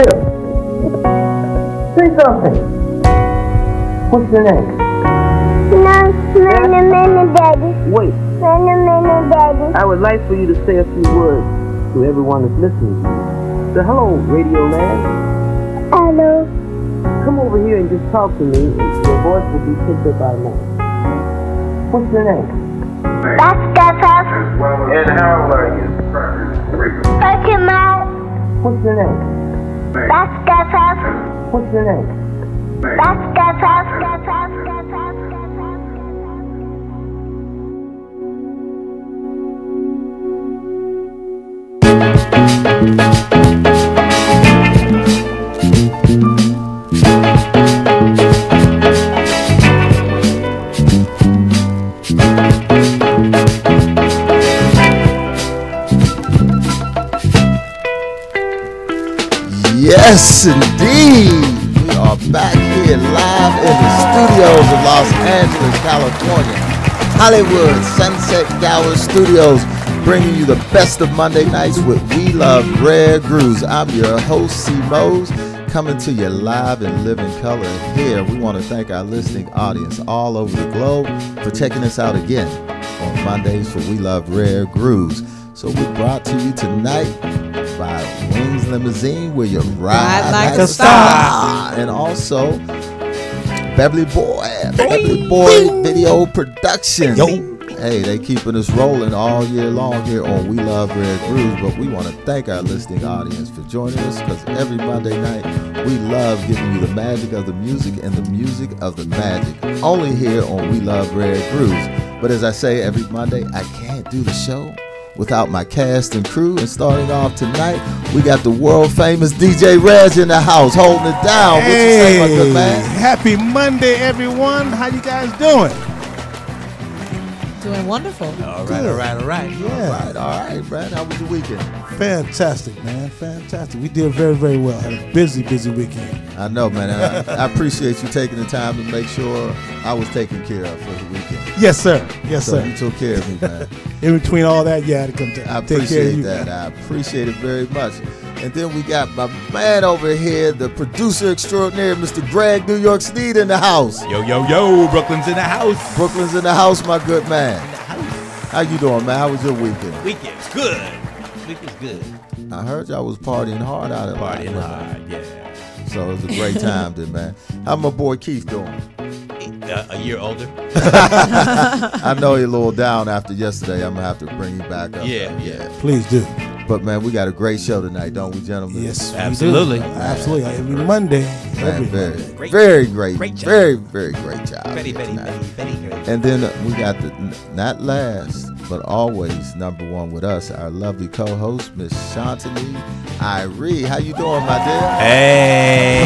Liv, say something. What's your name? Many, Daddy. Wait. Many, Daddy. I would like for you to say a few words to everyone that's listening to you. Say hello, Radio Land. Hello. Come over here and just talk to me, and your voice will be picked up by now. What's your name? Beth Griffith. And how old are you? What's your name? Beth Griffith. What's your name? Beth Griffith. Yes, indeed. We are back here live in the studios of Los Angeles, California. Hollywood Sunset Gower Studios, bringing you the best of Monday nights with We Love Rare Grooves. I'm your host, C. Mose, coming to you live in living color here. We want to thank our listening audience all over the globe for checking us out again on Mondays for We Love Rare Grooves. So we brought to you tonight by Wings Limousine, where you ride like a star. And also Beverly Boy Video Production. Hey, they keeping us rolling all year long here on We Love Rare Grooves. But we want to thank our listening audience for joining us, because every Monday night we love giving you the magic of the music and the music of the magic, only here on We Love Rare Grooves. But as I say every Monday, I can't do the show without my cast and crew. And starting off tonight, we got the world famous DJ Reg in the house, holding it down. What you say, my good man? Happy Monday, everyone. How you guys doing? Doing wonderful. All right. Yeah. All right, Brad. How was your weekend? Fantastic, man. Fantastic. We did very, very well. Had a busy weekend. I know, man. And I appreciate you taking the time to make sure I was taken care of for the weekend. Yes, sir. Yes, so sir. You took care of me, man. In between all that, you had to come to I take care of you. appreciate that. I appreciate it very much. And then we got my man over here, the producer extraordinaire, Mr. Greg New York Sneed in the house. Yo. Brooklyn's in the house. Brooklyn's in the house, my good man. How you doing, man? How was your weekend? Weekend's good. Weekend's good. I heard y'all was partying hard out of Partying hard, yeah. So it was a great time, then, man. How my boy Keith doing? A year older. I know you're a little down after yesterday. I'm gonna have to bring you back up. Yeah. Please do. But man, we got a great show tonight, don't we, gentlemen? Yes, absolutely. We do. Absolutely. Every Monday. Man, Great very great job. Very great job. Very great. And then we got the not last but always number one with us, our lovely co-host, Miss Shantini Irie. How you doing, my dear? Hey.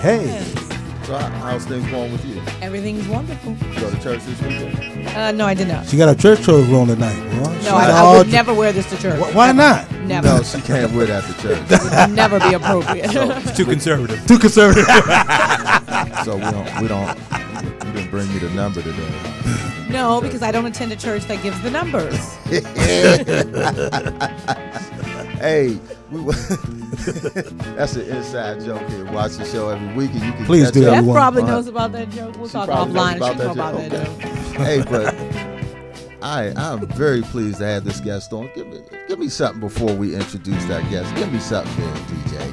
Hey. So how's things going with you? Everything's wonderful. You go to church this weekend? No, I did not. She got a church clothes on tonight. No, I would never wear this to church. Why not? Never. No, she can't wear that to church. It would never be appropriate. It's too conservative. Too conservative. So we didn't bring you the number today. No, because I don't attend a church that gives the numbers. Hey, that's an inside joke here. Watch the show every week, and you can Please catch do. up. Beth probably knows about that joke. We'll talk offline. knows She knows about that joke. Hey, but I'm very pleased to have this guest on. Give me something before we introduce that guest. Give me something there, DJ.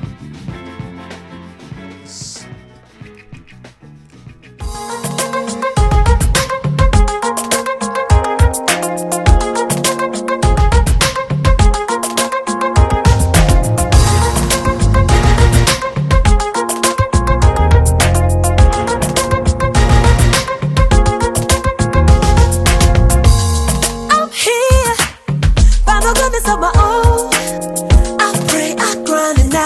Of my own, I pray, I grind, and I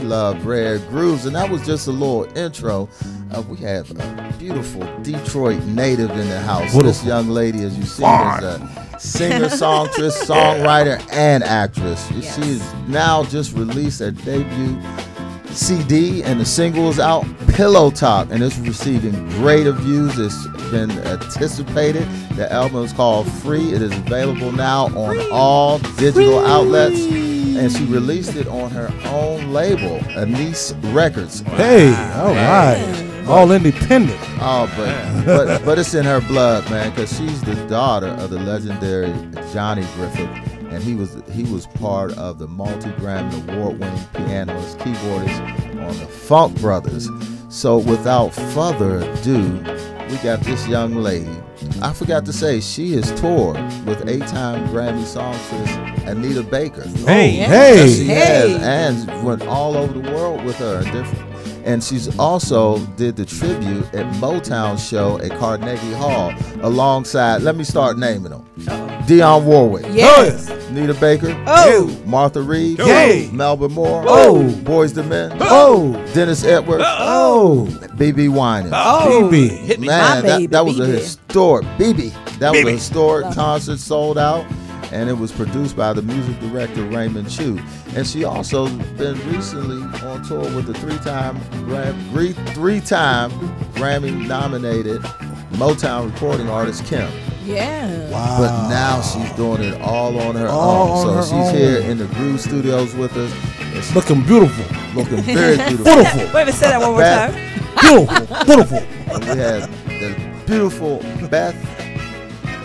love Rare Grooves. And that was just a little intro. We have a beautiful Detroit native in the house. Beautiful. This young lady, as you see, is a singer, songstress, songwriter, and actress. Yes. She is now just released her debut CD, and the single is out, Pillow Talk, and it's receiving great reviews. It's been anticipated. The album is called Free. It is available now on all digital outlets, and she released it on her own label, Anise Records. Hey, all right. All independent. Oh, but it's in her blood, man, because she's the daughter of the legendary Johnny Griffith, and he was part of the Multi-Grammy Award-winning pianist, keyboardist on the Funk Brothers. So without further ado, we got this young lady. I forgot to say, she has toured with 8-time Grammy songstress Anita Baker. Hey. Yes, she has, and went all over the world with her. And she's also did the tribute at Motown show at Carnegie Hall alongside, let me start naming them. Dionne Warwick. Yes. Nita Baker. Oh. Martha Reeves. Hey. Melba Moore. Oh. Boys II Men. Oh. Dennis Edwards. Oh. BB Winans. Oh. BB. Hit me. Man, My baby, that was a BB. historic That was a BB. historic concert, sold out, and it was produced by the music director Raymond Chu. And she also been recently on tour with the three-time Grammy nominated Motown recording artist Kim. Yeah. Wow. But now she's doing it all on her All own. on her So she's own. here in the Groove Studios with us. And she's Looking beautiful. looking very beautiful. Beautiful. Wait a minute, say that one more Beth. time. Beautiful. Beautiful. And we have the beautiful Beth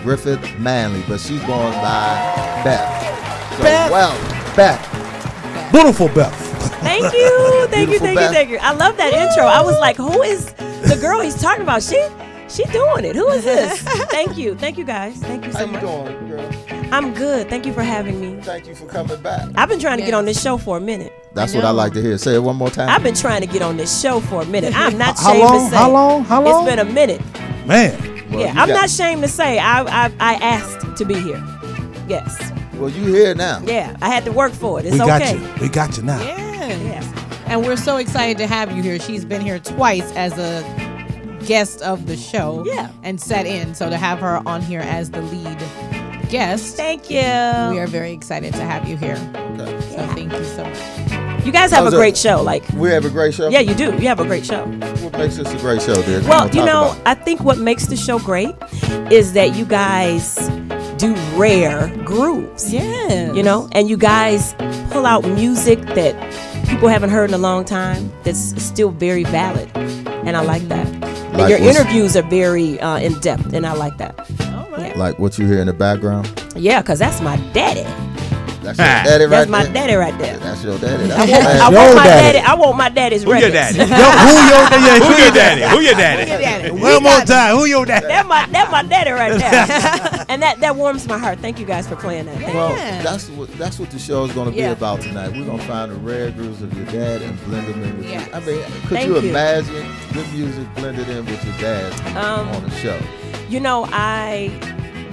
Griffith Manley, but she's going by Beth. So, Beth. well, Beth. Beautiful Beth. Thank you. Thank you, Beautiful thank Beth. you, thank you. I love that intro. I was like, who is the girl he's talking about? She doing it. Who is this? Thank you. Thank you, guys. Thank you How so you much. doing, girl? I'm good. Thank you for having me. Thank you for coming back. I've been trying to get Yes. on this show for a minute. That's what I like to hear. Say it one more time. I've been trying to get on this show for a minute. I'm not How ashamed long? to say. How long? How long? It's been a minute. Man. Well, Yeah, you I'm got- not ashamed to say I asked to be here. Yes. Well, you here now. Yeah, I had to work for it. It's We got okay. you. We got you now. Yeah. Yes. And we're so excited to have you here. She's been here twice as a guest of the show. Yeah. And sat in. So to have her on here as the lead guest, Thank you. we are very excited to have you here. Okay. So thank you so much. You guys have How's a it? great show. Like, We have a great show. yeah, you do. You have a great show. What makes this a great show, dear? Come Well, on, you talk know, about it. I think what makes the show great is that you guys do rare grooves. Yeah. You know, and you guys pull out music that people haven't heard in a long time that's still very valid. And I like that. And Like your what's- interviews are very in depth, and I like that. All right. Like what you hear in the background. Yeah, because that's my daddy. That's your daddy right That's my there. daddy right there. That's your daddy. I That's want, your I daddy. want my daddy. daddy. I want my daddy's Who your records. daddy? Yo, who your daddy? Who your daddy? Who your daddy? Daddy. One more time. Who your daddy? That's my daddy right there. And that warms my heart. Thank you guys for playing that. Thank Well, Yeah. that's what the show is going to be Yeah. about tonight. We're going to find the rare grooves of your dad and blend them in with Yes. you. I mean, could Thank you you. imagine good music blended in with your dad on the show? You know, I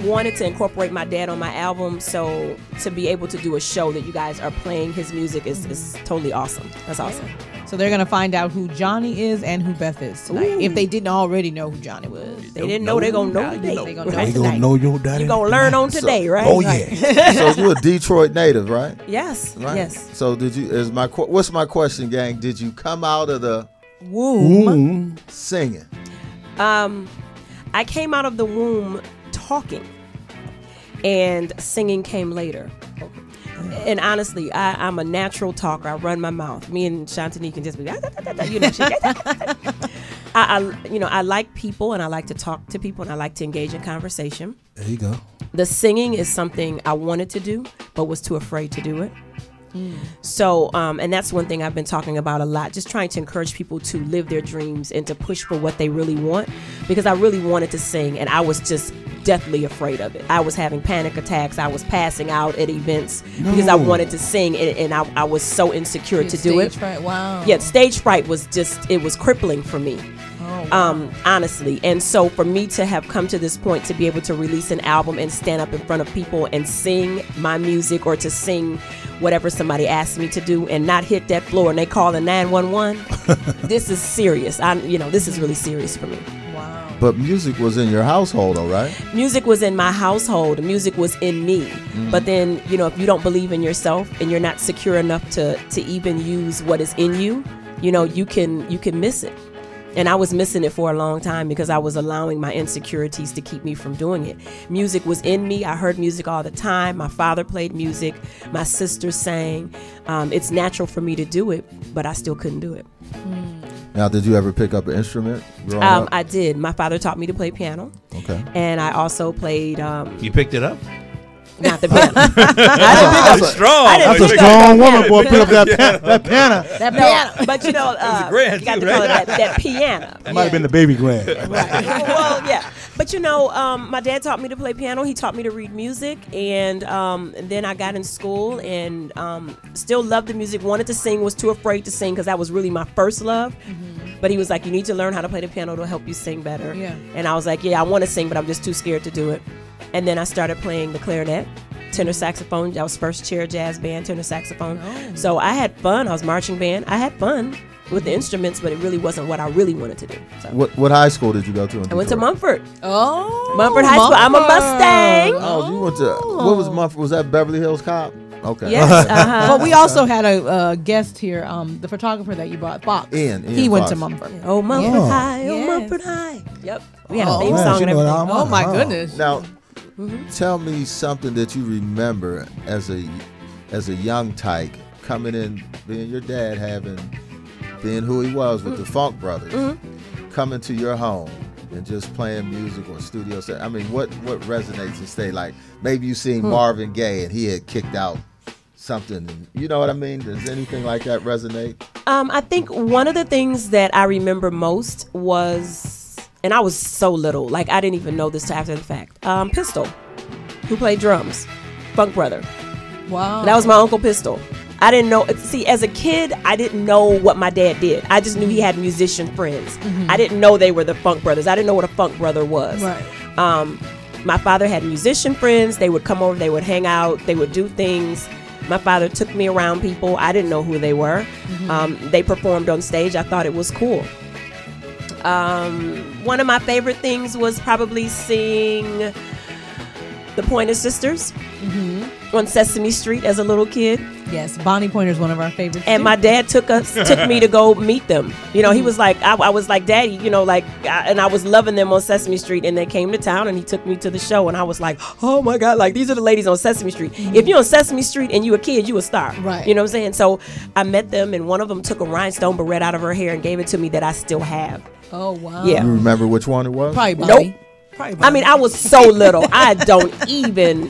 wanted to incorporate my dad on my album, so to be able to do a show that you guys are playing his music is totally awesome. That's awesome. So they're gonna find out who Johnny is and who Beth is tonight. Ooh. If they didn't already know who Johnny was. They didn't know, they're gonna know Now you today. know. They gonna know Right? You gonna tonight. know your daddy? You gonna learn on today, right? Oh yeah. So you're a Detroit native, right? Yes. Right. Yes. So what's my question, gang? Did you come out of the Womb. singing? I came out of the womb talking, and singing came later. And honestly, I'm a natural talker. I run my mouth. Me and Shantini can just be, you know, I like people, and I like to talk to people, and I like to engage in conversation. There you go. The singing is something I wanted to do, but was too afraid to do it. So, and that's one thing I've been talking about a lot, just trying to encourage people to live their dreams and to push for what they really want, because I really wanted to sing, and I was just deathly afraid of it. I was having panic attacks. I was passing out at events because I wanted to sing, and I was so insecure to do it. Stage fright. Wow. Yeah, stage fright was it was crippling for me. Oh, honestly. And so for me to have come to this point to be able to release an album and stand up in front of people and sing my music or to sing whatever somebody asked me to do and not hit that floor and they call the 911, this is serious. This is really serious for me. Wow. But music was in your household, though, right? Music was in my household. Music was in me. But then, if you don't believe in yourself and you're not secure enough to even use what is in you, you can miss it. And I was missing it for a long time because I was allowing my insecurities to keep me from doing it. Music was in me. I heard music all the time. My father played music. My sister sang. It's natural for me to do it, but I still couldn't do it. Now, did you ever pick up an instrument growing up? I did. My father taught me to play piano. Okay. And I also played... You picked it up? Not the piano. That's strong. That's a strong woman, boy. Pick up that piano. That piano. But a grand you got too, to call it right? that piano. Might have been the baby grand. Well, yeah. But my dad taught me to play piano. He taught me to read music, and then I got in school and still loved the music. Wanted to sing, was too afraid to sing because that was really my first love. But he was like, "You need to learn how to play the piano to help you sing better." Yeah. And I was like, "Yeah, I want to sing, but I'm just too scared to do it." And then I started playing the clarinet, tenor saxophone. I was first chair jazz band, tenor saxophone. Oh. So I had fun. I was marching band. I had fun with the instruments, but it really wasn't what I really wanted to do. So. What high school did you go to in I went to Detroit? Mumford. Oh. Mumford High School. I'm a Mustang. Oh, you went to, what was Mumford? Was that Beverly Hills Cop? Okay. Yes. But we also had a guest here, the photographer that you brought, Fox. Ian He went Fox. to Mumford. Oh, Mumford Yeah. High. Oh, Yes. Mumford High. Yep. We had Oh, a theme man, song she and know everything. that. Oh my Wow. goodness. Now, tell me something that you remember as a young tyke coming in, being your dad, being who he was with the Funk Brothers, coming to your home and just playing music or studio set. I mean, what resonates and stay like? Maybe you seen Marvin Gaye and he had kicked out something. You know what I mean? Does anything like that resonate? I think one of the things that I remember most was, and I was so little, like I didn't even know this till after the fact. Pistol, who played drums, Funk Brother. Wow. That was my Uncle Pistol. I didn't know. See, as a kid, I didn't know what my dad did. I just knew he had musician friends. I didn't know they were the Funk Brothers. I didn't know what a Funk Brother was. Right. My father had musician friends. They would come over. They would hang out. They would do things. My father took me around people. I didn't know who they were. They performed on stage. I thought it was cool. One of my favorite things was probably seeing the Pointer Sisters on Sesame Street as a little kid. Yes, Bonnie Pointer is one of our favorites. And too. my dad took me to go meet them. He was like, I was like, Daddy, and I was loving them on Sesame Street. And they came to town and he took me to the show. And I was like, oh my God, like these are the ladies on Sesame Street. If you're on Sesame Street and you a kid, you a star. Right. You know what I'm saying? So I met them and one of them took a rhinestone barrette out of her hair and gave it to me that I still have. Oh, wow. Yeah. You remember which one it was? Probably Nope. Bonnie. Probably Bonnie. I mean, I was so little. I don't even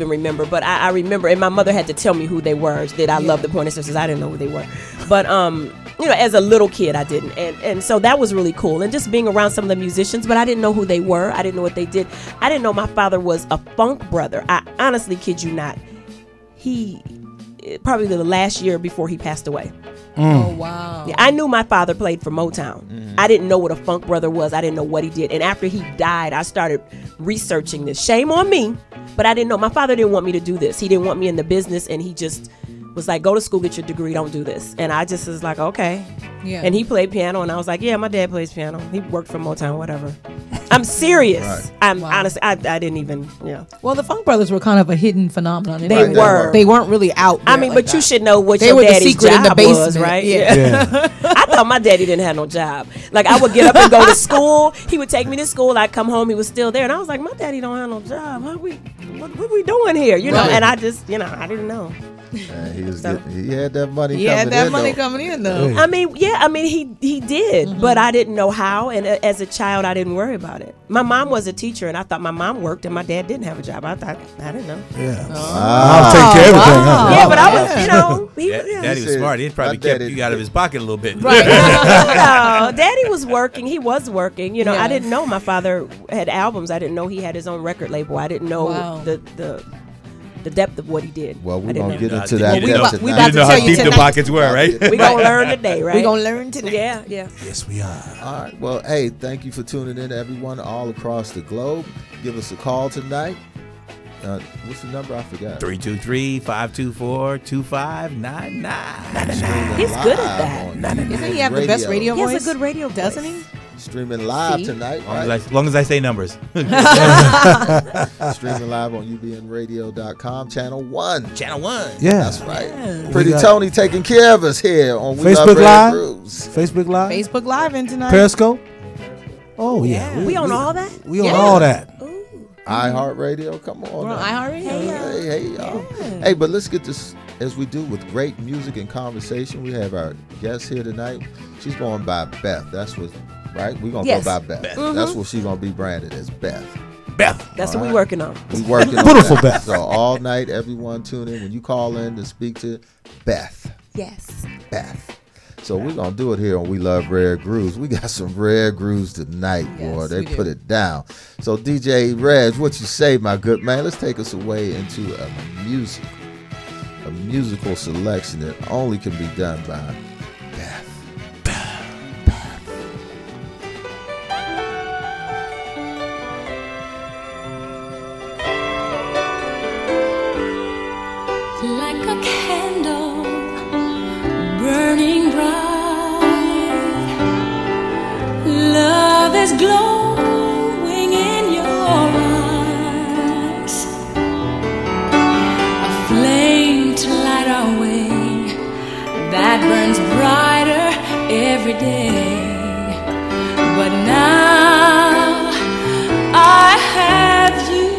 remember. But I remember, and my mother had to tell me who they were. That I love the Pointer Sisters. I didn't know who they were. But, as a little kid, I didn't. And so that was really cool. And just being around some of the musicians, but I didn't know who they were. I didn't know what they did. I didn't know my father was a funk brother. I honestly kid you not. He, probably the last year before he passed away. Oh, wow. Yeah, I knew my father played for Motown. I didn't know what a funk brother was. I didn't know what he did. And after he died, I started researching this. Shame on me, but I didn't know. My father didn't want me to do this. He didn't want me in the business, and he just was like, go to school, get your degree, don't do this. And I just was like, okay. Yeah. And he played piano, and I was like, yeah, my dad plays piano. He worked for Motown, whatever. I'm serious. Right. I'm Wow. honestly, I didn't even, Well, the Funk Brothers were kind of a hidden phenomenon. They were. They weren't really out there. I mean, like but you that. should know what They your were the daddy's secret in the job was, basement, right? yeah. Yeah. I thought my daddy didn't have no job. Like, I would get up and go to school. He would take me to school. I'd come home. He was still there. And I was like, my daddy don't have no job. What we doing here? Right. And I just, I didn't know. Man, he had that money He coming had that in, money though. coming in, though. Yeah. I mean, he did, but I didn't know how. And as a child, I didn't worry about it. My mom was a teacher, and I thought my mom worked, and my dad didn't have a job. I didn't know. Yeah. Oh. I was taking care of everything, huh? Yeah, but I was, Daddy was smart. He probably My kept daddy- you out of his pocket a little bit. Right. No, Daddy was working. He was working. Yeah. I didn't know my father had albums. I didn't know he had his own record label. I didn't know Wow. the the depth of what he did. Well, I we're didn't going to know. get into that you depth know, tonight. we about You to know tell how you deep the tonight. pockets were, right? We gonna learn today, right? We gonna learn tonight. Yeah. Yes, we are. All right. Well, hey, thank you for tuning in, everyone, all across the globe. Give us a call tonight. What's the number? I forgot. 323-524-2599. He's good at that. Isn't he have the best radio He voice? has a good radio voice. Doesn't he? Streaming live See? tonight. As long as I say numbers. Streaming live on ubnradio.com, channel 1. Channel 1. Yeah. That's right. Yeah. Pretty got- Tony taking care of us here on We Facebook Love Red Live? Grooves. Facebook Live? Facebook Live in tonight. Periscope? Oh, yeah. We on all that? We on all that. iHeartRadio, come on. We're on now. iHeartRadio. Hey, y'all. Hey, but let's get this, as we do with great music and conversation. We have our guest here tonight. She's going by Beth. That's what, right? We're going to Yes. go by Beth. That's what she's going to be branded as, Beth. Beth. That's what All we right. working on. We working on Beautiful that. Beth. So all night, everyone tune in. When you call in to speak to Beth. Yes. Beth. So we're going to do it here on We Love Rare Grooves. We got some rare grooves tonight, boy. Yes, They we do. put it down. So DJ Reg, what you say, my good man? Let's take us away into a musical selection that only can be done by Beth. Like a candle burning bright, love is glowing in your eyes, a flame to light our way that burns brighter every day. But now I have you.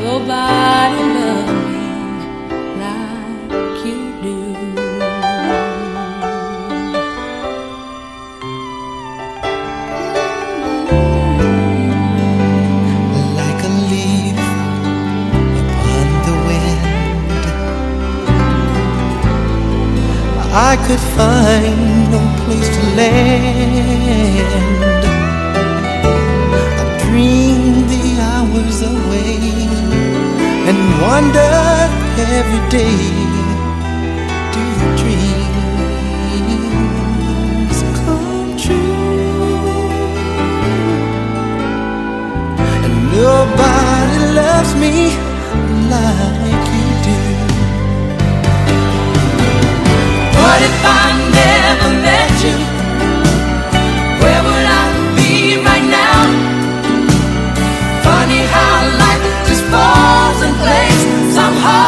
Nobody loves me like you do. Like a leaf upon the wind, I could find no place to land. I dreamed the hours away and wondered every day, do the dreams come true? And nobody loves me like you do. What if I never met you? Where would I be right now? Funny how life just falls in place somehow.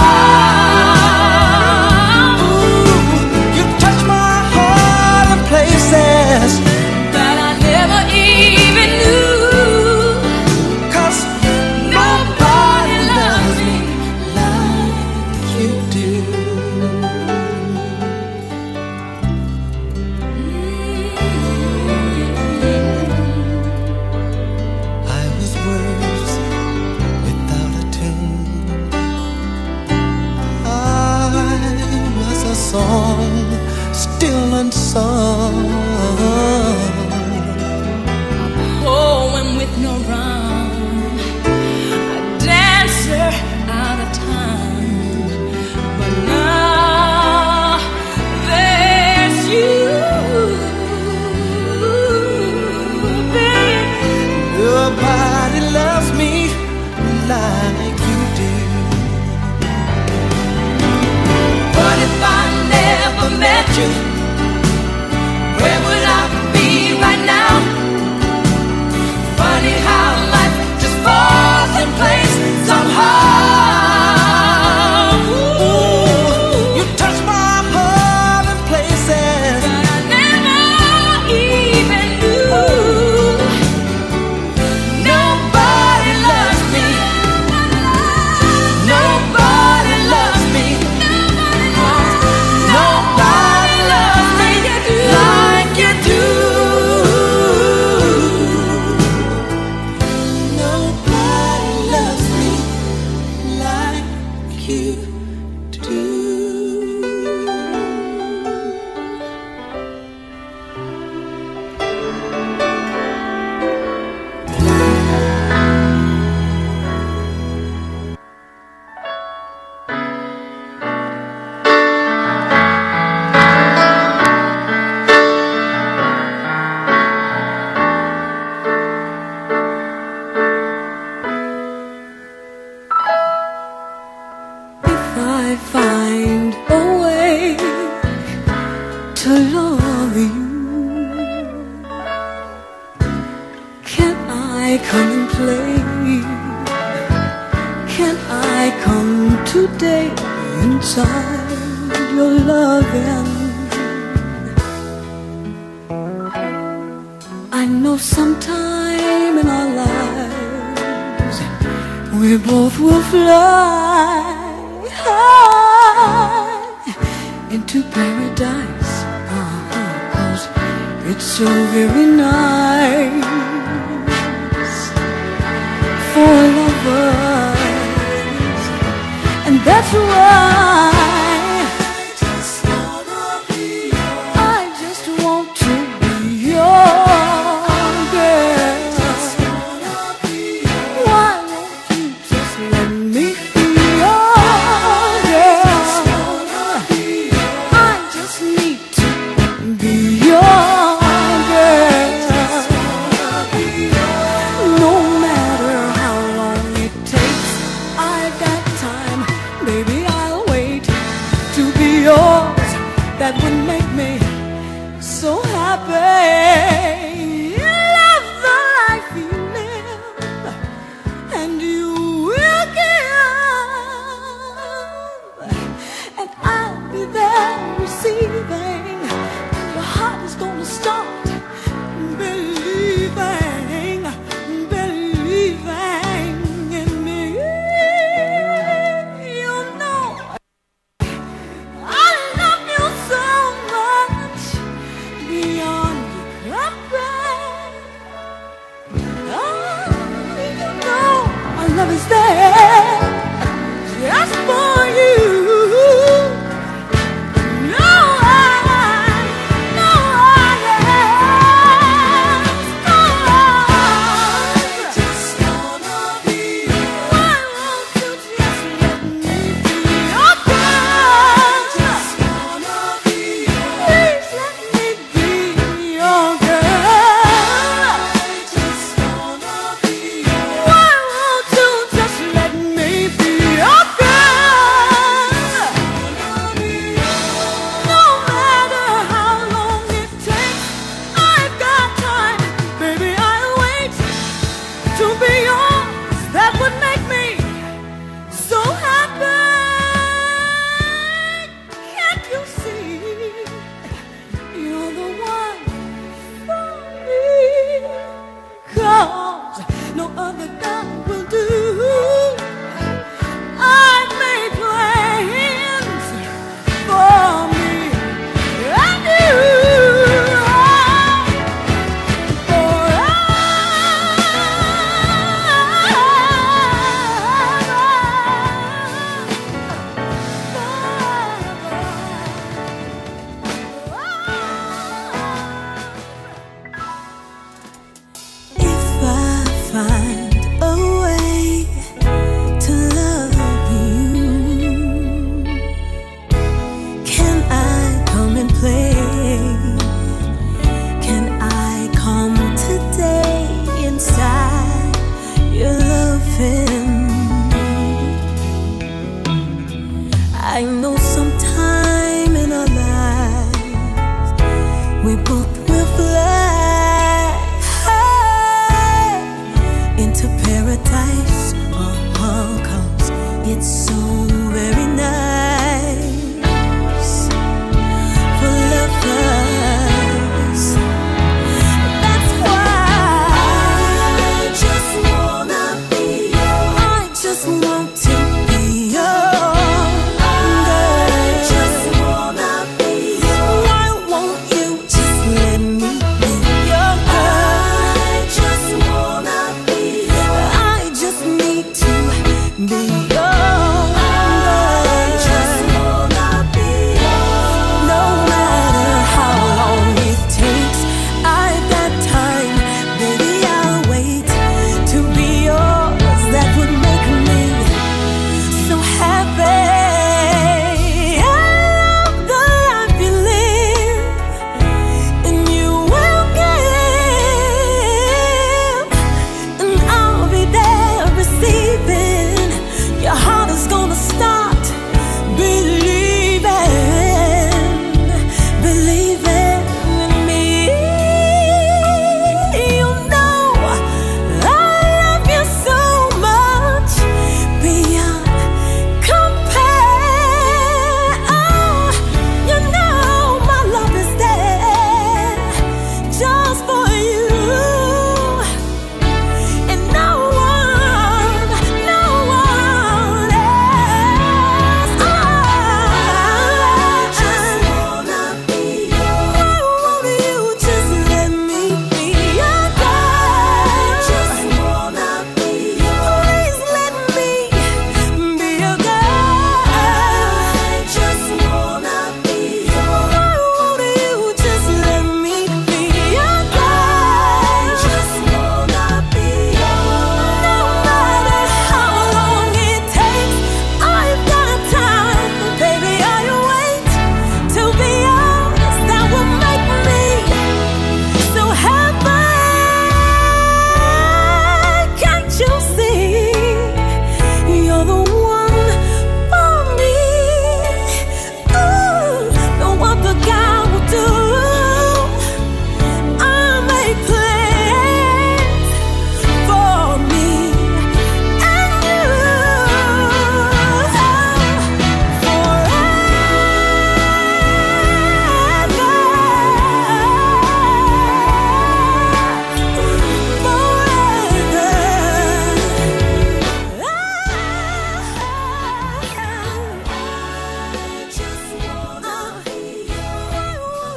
to love you. Can I come and play? Can I come today inside your loving? I know sometime in our lives we both will fly high into paradise, 'cause it's so very nice for lovers, and that's why I just want to be your girl. Why won't you just let me be your girl? I just need to be your girl. No matter how long it takes, I've got time, baby, I'll wait to be yours. That would make me so happy. Love the life you live, and you will give, and I'll be there receiving. Your heart is gonna start believing, believing in me. You know I love you so much beyond compare. Oh, you know my love is there just for you. No, just wanna be. Why won't you just let me be your girl? Just wanna be. Please let me be your girl. Just wanna be. Why won't you just let me be your girl? No matter how long it takes, I've got time, baby, I'll wait to be yours. That would make me so happy. Can't you see? You're the one for me. 'Cause no other guy will do. I've made plans for me and you. If I find a way to love you, can I come and play? Can I come today inside your loving? I know sometime in our lives we both will fly high into paradise, 'cause it's so very nice for lovers. That's why I just wanna be yours. I just want to be yours. I just wanna be yours. Why won't you just let me be your girl? I just wanna be yours. I just need to be yours.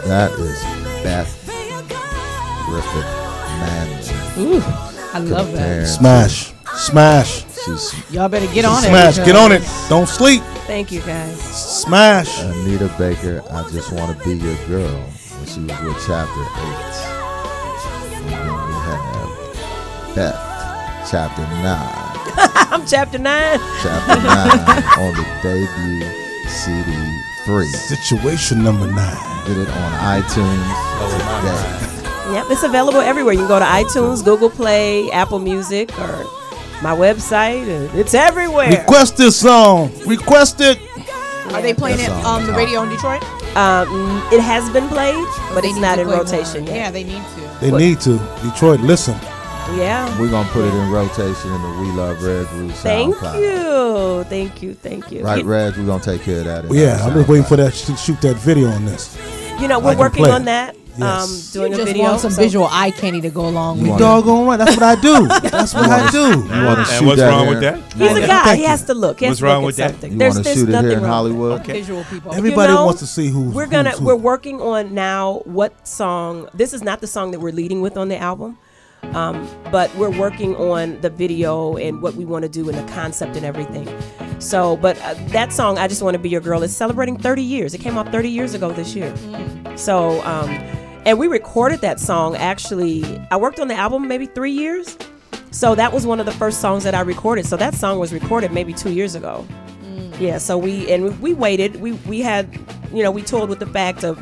That is Beth Griffith Manley. Ooh, I love that. Smash. Y'all better get on it. Smash. Get on it. Don't sleep. Thank you, guys. Smash. Anita Baker, I Just Want to Be Your Girl, when she was with Chapter 8. And then we have Beth, Chapter 9. I'm Chapter 9. Chapter 9 on the debut CD 3. Situation number 9. Get it on iTunes today. Yep, it's available everywhere. You can go to iTunes, Google Play, Apple Music, or my website. It's everywhere. Request this song. Request it. Are they playing it on the radio in Detroit? It has been played, but it's not in rotation yet. Yeah, they need to. They need to. Detroit, listen. Yeah. We're going to put it in rotation in the We Love Red Root SoundCloud. Thank you. Right, Reg, we're going to take care of that. Yeah, I'm just waiting for that to shoot that video on this. You know, we're working on that. Yes. Doing You a just video. want some visual eye candy to go along with You it. doggone right. That's what I do. That's what I do. You want to shoot And what's that wrong here? with that? He's a guy. Thank He you. has to look. He has What's to wrong look with at that? something. You There's want to shoot it nothing here in wrong. Hollywood? Visual people. Everybody You know, wants to see who's We're working on now what song. This is not the song that we're leading with on the album. But we're working on the video and what we want to do and the concept and everything. So, but that song, I Just Want to Be Your Girl, is celebrating 30 years. It came out 30 years ago this year. So, and we recorded that song, actually, I worked on the album maybe 3 years. So that was one of the first songs that I recorded. So that song was recorded maybe 2 years ago. Yeah, so we waited. We had, we told with the fact of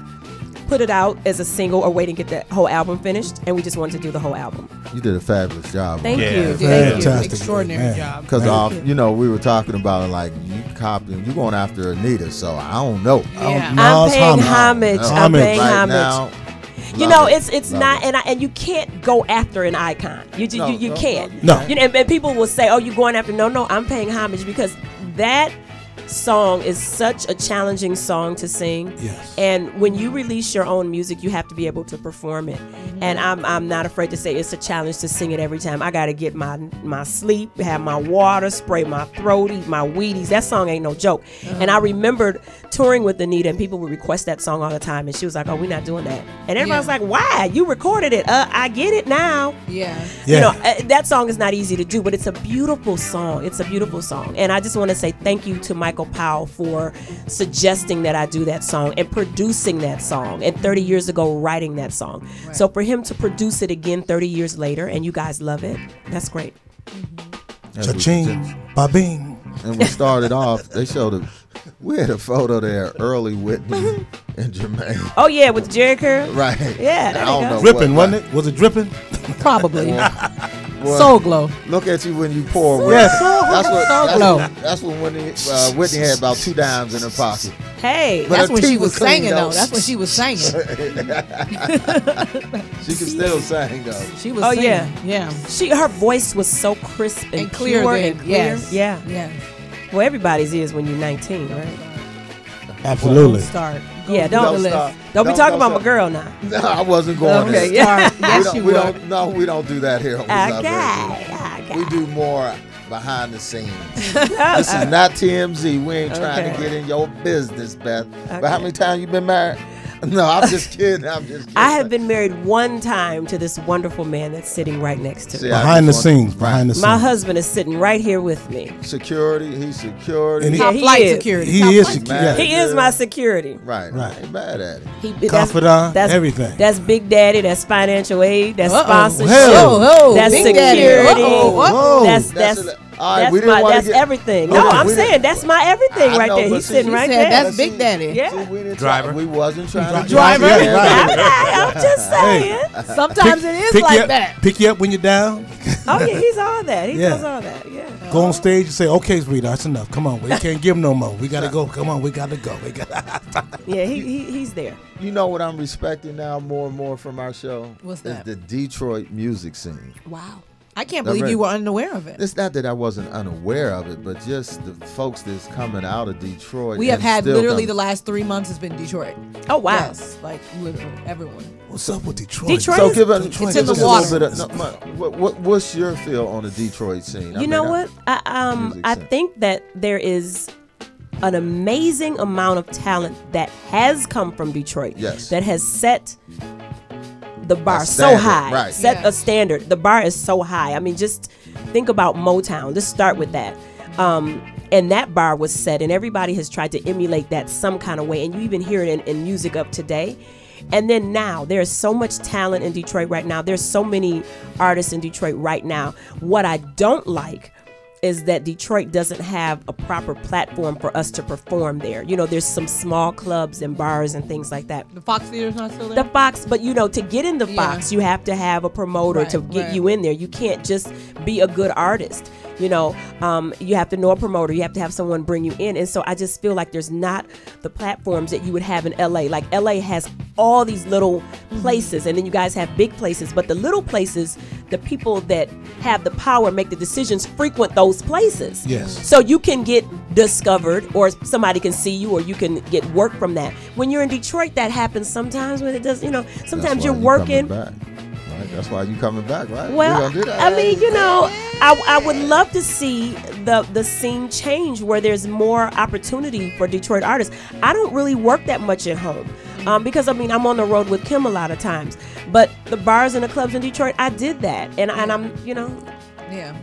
put it out as a single or wait and get the whole album finished, and we just wanted to do the whole album. You did a fabulous job. Thank Yeah. you. Fantastic. Extraordinary job. Because we were talking about it, like you copying, you going after Anita, so I don't know. Yeah. I'm paying homage. I'm paying Right homage. now, You love know, it. it's Love not, it. and you can't go after an icon. You can't. No. And people will say, "Oh, you're going after." No, I'm paying homage because that song is such a challenging song to sing. Yes. And when you release your own music, you have to be able to perform it. And I'm not afraid to say it's a challenge to sing it every time. I got to get my sleep, have my water, spray my throat, eat my Wheaties. That song ain't no joke. And I remembered touring with Anita, and people would request that song all the time. And she was like, "Oh, we're not doing that." And everybody's like, "Why? You recorded it." I get it now. Yeah. You know, that song is not easy to do, but it's a beautiful song. It's a beautiful song. And I just want to say thank you to Michael Powell for suggesting that I do that song and producing that song, and 30 years ago writing that song. Right. So for him to produce it again 30 years later and you guys love it, that's great. Cha-ching, ba-bing. And we started off, we had a photo there, early Whitney and Jermaine. Oh yeah, with Jerry Curl. Right. Yeah, I there don't you go. know Dripping, wasn't it? Was it dripping? Probably. Well, Soul Glow. Look at you when you pour. Yes. That's when Whitney had about 2 dimes in her pocket. Hey, But That's her when she teeth was clean, singing, though. though. That's when she was singing. She can still sing though. She was Oh, singing. yeah. Yeah. her voice was so crisp and, And clear pure then. and clear. Yes. Yeah. Yeah. Well, everybody's is when you're 19, right? Absolutely. Start. Yeah, Go don't to the list. stop. Don't be Don't- talking don't about my stop. girl now. No, I wasn't going Okay, there. yeah. Yes, you we were. we don't do that here on We Love Radio. We do more behind the scenes. This is not TMZ. We ain't trying to Okay. get in your business, Beth. But how Okay. many times you been married? No, I'm just kidding. I have been married one time to this wonderful man that's sitting right next to me. Behind the scenes. Behind the scenes. My husband is sitting right here with me. Security. He's security. And he- Top he flight is. security. He Top is flight secure. Mad. He is my security. Right. Right. Ain't mad at it. Confidant, everything. That's Big Daddy. That's financial aid. That's Uh-oh. sponsorship. Hell. That's Big security. Daddy. Uh-oh. Whoa. That's all right, we didn't my, wanna that's get- everything. we No, didn't- I'm we saying didn't- that's my everything I right know, there. but He's see, sitting He right said there. that's Big Daddy. Yeah. See, we didn't Driver. We wasn't trying to Driver. drive. Yeah, I'm just saying. Sometimes it is pick like you up, that. Pick you up when you're down. Oh yeah, he's all that. He Yeah. does all that. Yeah. Go on stage and say, "Okay, sweetheart, that's enough. Come on, we can't give no more. We gotta go. Come on, we gotta go. We got." Yeah, he's there. You know what I'm respecting now more and more from our show? What's that? Is the Detroit music scene. Wow. I can't That's believe right. you were unaware of it. It's not that I wasn't unaware of it, but just the folks that's coming out of Detroit. We have and had still literally come- the last 3 months has been Detroit. Oh wow. Yes, like literally everyone. What's up with Detroit? Detroit So is- give us, Detroit give is us in a the little bit of what's your feel on the Detroit scene? You know what? Music I scene. think that there is an amazing amount of talent that has come from Detroit. Yes. That has set the bar so standard, high. right. Set a standard. The bar is so high. I mean, just think about Motown. Let's start with that. And that bar was set, and everybody has tried to emulate that some kind of way. And you even hear it in music of today. And then now, there's so much talent in Detroit right now. There's so many artists in Detroit right now. What I don't like is that Detroit doesn't have a proper platform for us to perform there. You know, there's some small clubs and bars and things like that. The Fox Theater's not still there? The Fox, but you know, to get in the Fox, you have to have a promoter to get you in there. You can't just be a good artist. You know, you have to know a promoter. You have to have someone bring you in. And so I just feel like there's not the platforms that you would have in LA. Like LA has all these little places, and then you guys have big places. But the little places, the people that have the power, make the decisions, frequent those places. Yes. So you can get discovered, or somebody can see you, or you can get work from that. When you're in Detroit, that happens sometimes when it does, you know, sometimes you're working. Right? That's why you coming back, right? Well, I mean, you know, I would love to see the scene change where there's more opportunity for Detroit artists. I don't really work that much at home because, I mean, I'm on the road with Kim a lot of times. But the bars and the clubs in Detroit, I did that. And I'm, you know. Yeah.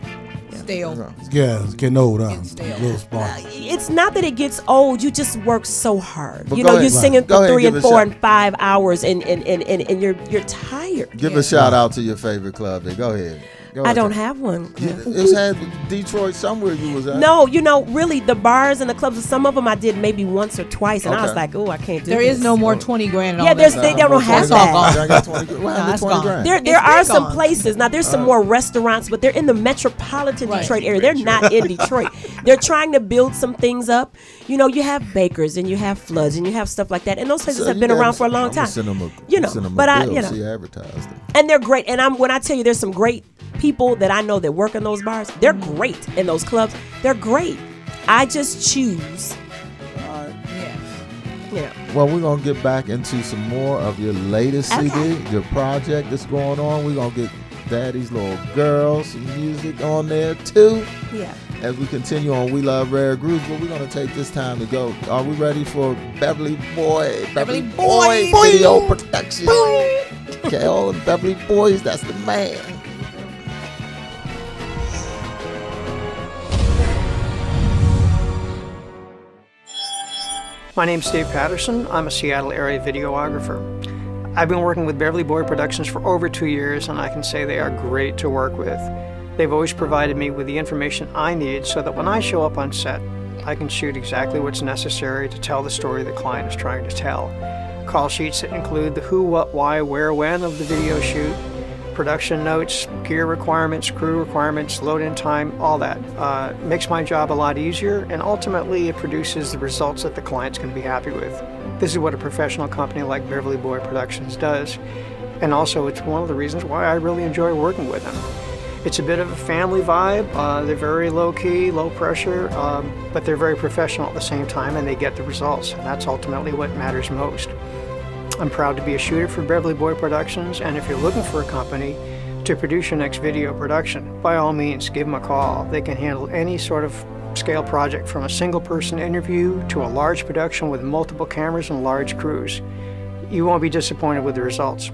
Stale. Yeah, it's getting old, huh? Little spot. It's not that it gets old. You just work so hard. But you know, ahead, you're singing go for ahead, 3 give and it a 4 shot. and 5 hours, and you're tired. Give a shout out to your favorite club there. Go ahead. I don't have one. It's had Detroit somewhere you was at. No, you know, really, the bars and the clubs, some of them I did maybe once or twice, and I was like, oh, I can't do There this. is no more 20 grand. Yeah, they don't have that. I got 20 grand. What happened to 20 grand? There are some places. Now, there's some more restaurants, but they're in the metropolitan Detroit area. They're not in Detroit. They're trying to build some things up. You know, you have Bakers and you have Floods and you have stuff like that. And those places have been around for a long time. You know, and they're great. And when I tell you there's some great people that I know that work in those bars, they're great in those clubs. They're great. I just choose. Yeah. Well, we're going to get back into some more of your latest CD, your project that's going on. We're going to get Daddy's Little Girl, some music on there too. Yeah. As we continue on We Love Rare Grooves, but we're going to take this time to go. Are we ready for Beverly Boy video production? Okay, all the Beverly Boys, that's the man. My name's Dave Patterson. I'm a Seattle area videographer. I've been working with Beverly Boy Productions for over 2 years, and I can say they are great to work with. They've always provided me with the information I need so that when I show up on set, I can shoot exactly what's necessary to tell the story the client is trying to tell. Call sheets that include the who, what, why, where, when of the video shoot, production notes, gear requirements, crew requirements, load-in time, all that. Makes my job a lot easier, and ultimately it produces the results that the client's going to be happy with. This is what a professional company like Beverly Boy Productions does, and also it's one of the reasons why I really enjoy working with them. It's a bit of a family vibe. They're very low-key, low-pressure, but they're very professional at the same time, and they get the results, and that's ultimately what matters most. I'm proud to be a shooter for Beverly Boy Productions, and if you're looking for a company to produce your next video production, by all means, give them a call. They can handle any sort of scale project, from a single-person interview to a large production with multiple cameras and large crews. You won't be disappointed with the results.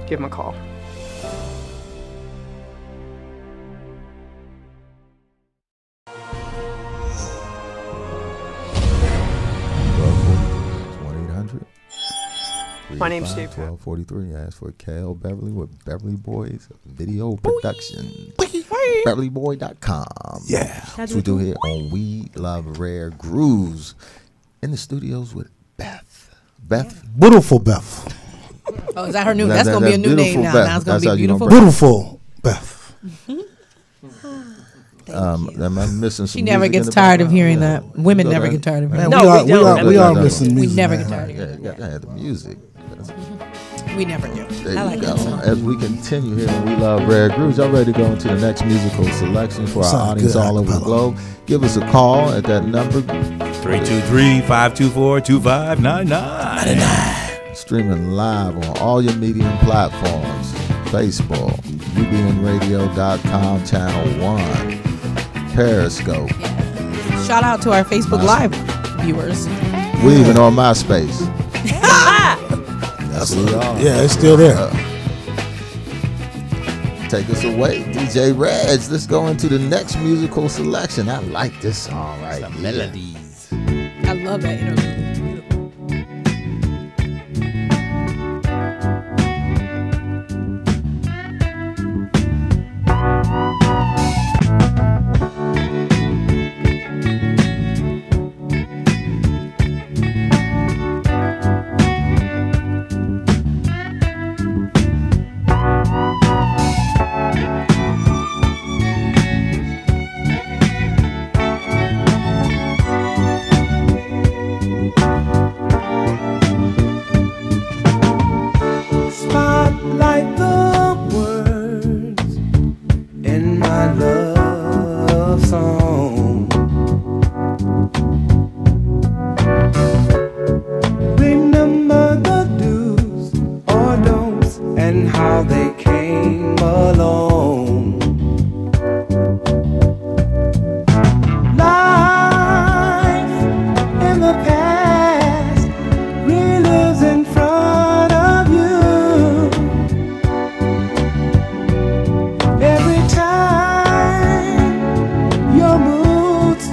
Give them a call. My name's Steve. 1243. Ask for KL Beverly with Beverly Boys Video Production. BeverlyBoy.com. Yeah. That's what we do here on We Love Rare Grooves. In the studios with Beth. Beautiful Beth. Oh, is that her new? That's gonna be a new name now. Now it's gonna be Beautiful. Beautiful Beth. Am I missing some? She never gets tired of hearing that. Women never get tired of hearing that. No, we are missing music. We never get tired of hearing that. You got the music. We never do. There you go. As we continue here on We Love Rare Grooves, y'all ready to go into the next musical selection for our audience all over the globe? Give us a call at that number 323-524-2599. Streaming live on all your medium platforms: Facebook, UBNradio.com, Channel 1, Periscope, Shout out to our Facebook Live viewers. We even on MySpace. That's what we are. Yeah, it's still there. Take us away, DJ Reg. Let's go into the next musical selection. I like this song right here. Melodies. I love that interview. Spotlight the words in my love song. Remember the do's or don'ts and how they came along. Life in the past relives in front of you. Every time your moods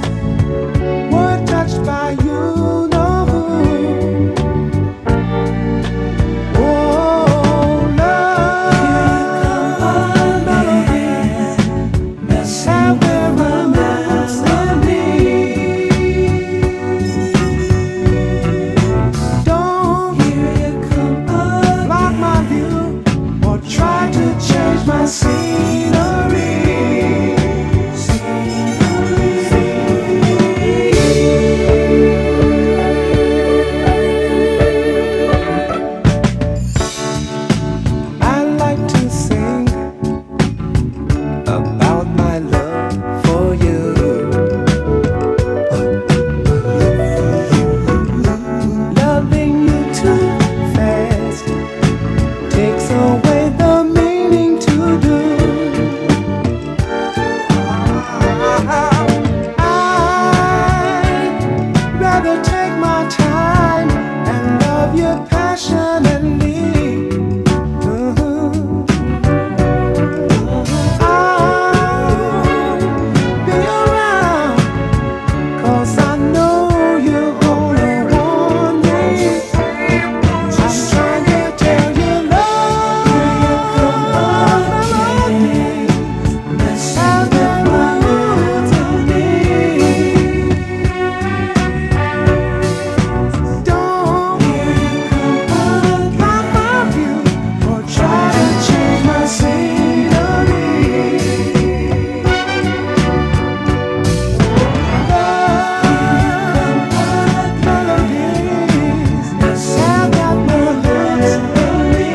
were touched by you know who. Oh, love, melodies have their romance in me. Don't block my view or try to change my scenery. I like to sing about my love for you. Loving you too fast takes away the meaning to do. I'd rather take my time and love you passionately. I'll be around 'cause I know you're gonna want me. I'm trying to tell you love melodies have their roots in me. Don't block my view or try to change my scenery. Melodies have got my heart in me.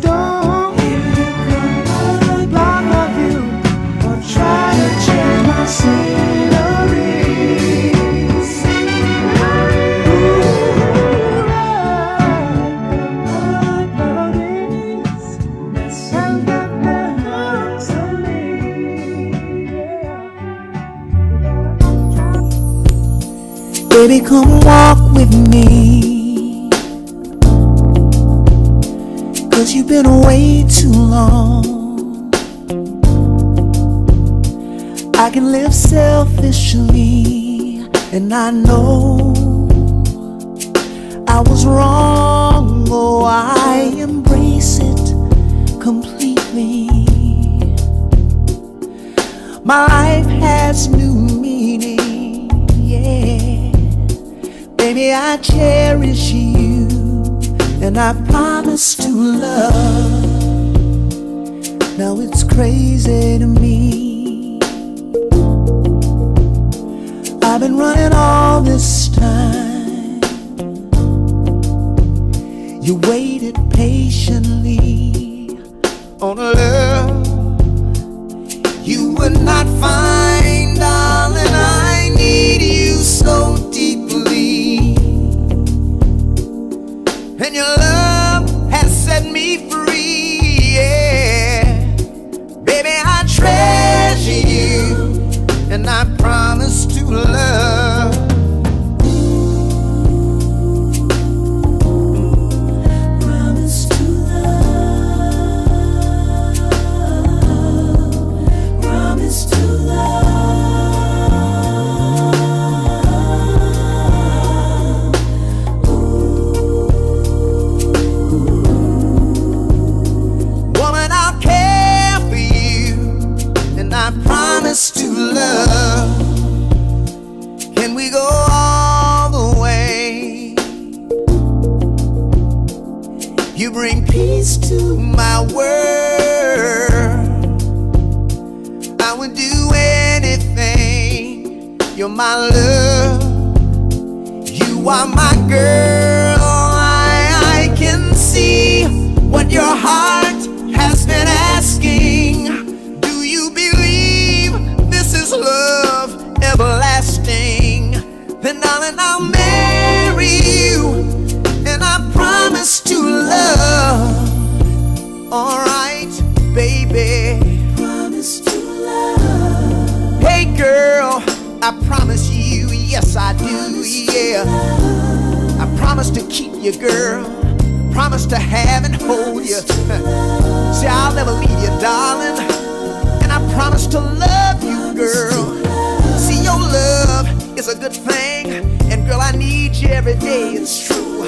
Don't block my view or try to change my scenery. Melodies have got their hearts in me. Baby, come walk with me, 'cause you've been away too long. I can live selfishly, and I know I was wrong. Oh, I embrace it completely. My life has new meaning, yeah. Baby, I cherish you, and I promise to love. Now it's crazy to me. I've been running all this time. You waited patiently on a love you would not find, darling. I need you so deeply, and your love has set me free, yeah. Baby, I treasure and I promise to love. Promise to love. Promise to love. Woman, I'll care for you, and I promise to love. Can we go all the way? You bring peace to my world. I would do anything. You're my love. You are my girl. I can see what your heart has been asking. Do you believe this is love everlasting? Then darling, I'll marry you, and I promise to love. Alright, baby. Promise to love. Hey girl, I promise you, yes I do, yeah. I promise to keep you, girl. Promise to have and hold you. See, I'll never leave you, darling. And I promise to love you, girl. See, your love is a good thing, and girl, I need you every day, it's true.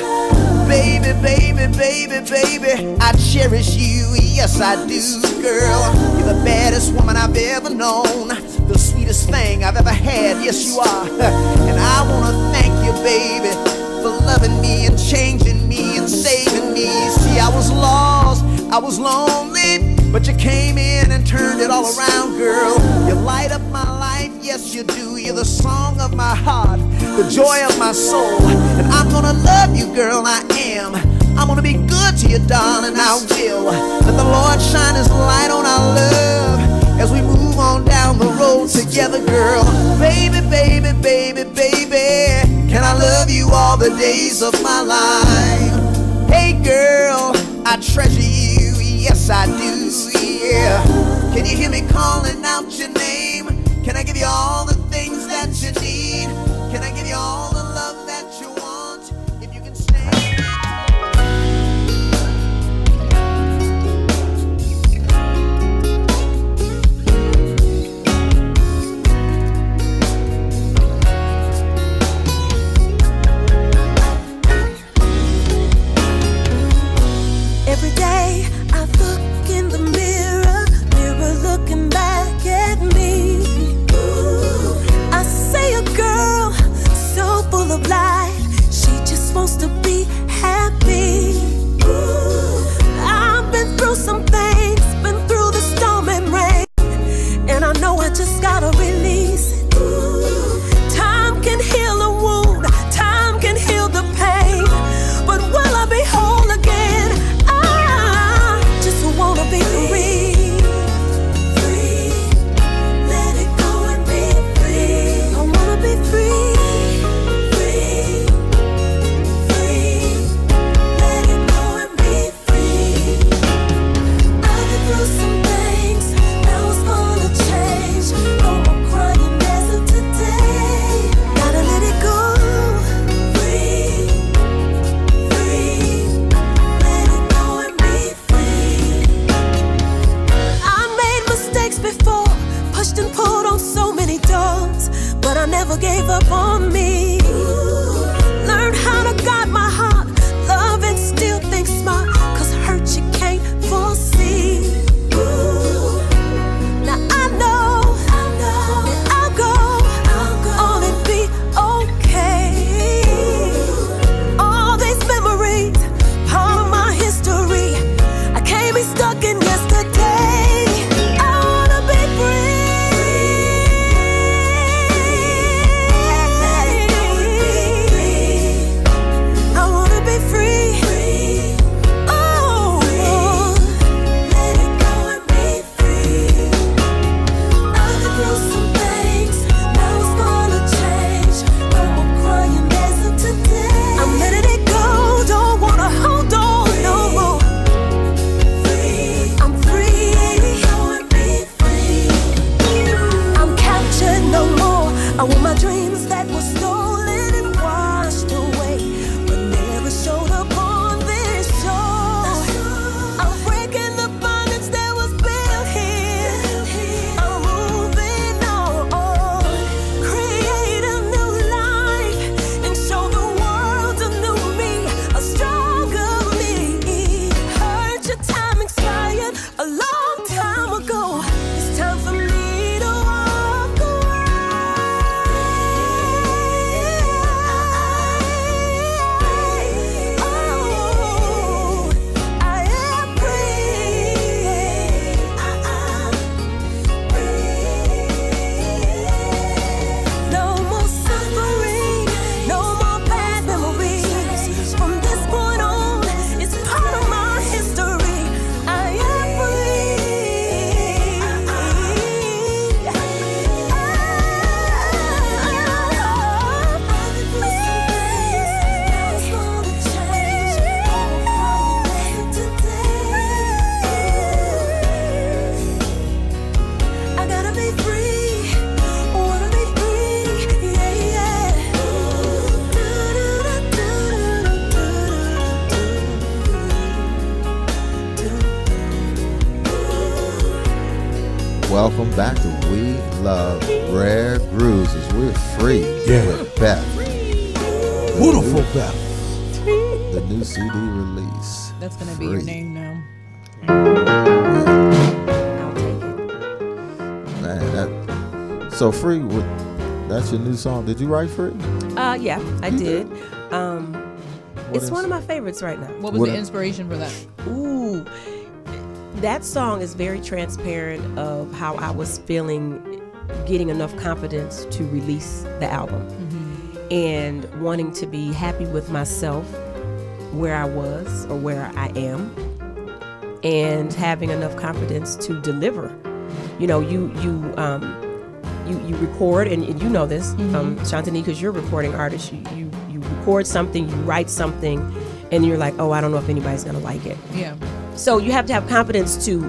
Baby, baby, baby, baby, I cherish you, yes I do, girl. You're the baddest woman I've ever known, the sweetest thing I've ever had, yes you are. And I wanna thank you, baby, for loving me and changing me and saving me. See, I was lost, I was lonely, but you came in and turned it all around, girl. You light up my life, yes you do. You're the song of my heart, the joy of my soul. And I'm gonna love you, girl, I am. I'm gonna be good to you, darling, I will. Let the Lord shine his light on our love as we move on down the road together, girl. Baby, baby, baby, baby, can I love you all the days of my life? Hey girl, I treasure you, yes I do, yeah. Can you hear me calling out your name? Can I give you all the things that you need? Can I give you all the love that you want? If you can stay. Every day I look in the mirror, mirror looking back at me. Ooh, I say a girl so full of life, she just wants to be happy. Ooh, I've been through some things, been through the storm and rain, and I know I just gotta release it. Ooh, time can heal a wound, time can heal the pain, but will I be whole again? I wanna be free, free, let it go and be free. I wanna be free, free, free, let it go and be free. I've been through some things, now it's gonna change. No more crying as of today, gotta let it go. Free, free, let it go and be free. Before, pushed and pulled on so many doors, but I never gave up on me. Learned how to guard my heart, love and still think smart, cause hurt you can't foresee. Now I know that I'll go on and be okay. All these memories, part of my history, I can't be stuck in yesterday. Let it welcome back to We Love Rare Grooves as we're free with Beth. Beautiful Beth. The new CD release. That's going to be your name now. I'll take it. Man, so Free, that's your new song. Did you write Free? Yeah, I did. It's one of my favorites right now. What was the inspiration for that? Ooh, that song is very transparent of how I was feeling, getting enough confidence to release the album, and wanting to be happy with myself, where I was or where I am, and having enough confidence to deliver. You know, you record, and you know this, Shantani, because you're a recording artist. You record something, you write something, and you're like, oh, I don't know if anybody's gonna like it. Yeah. So you have to have confidence to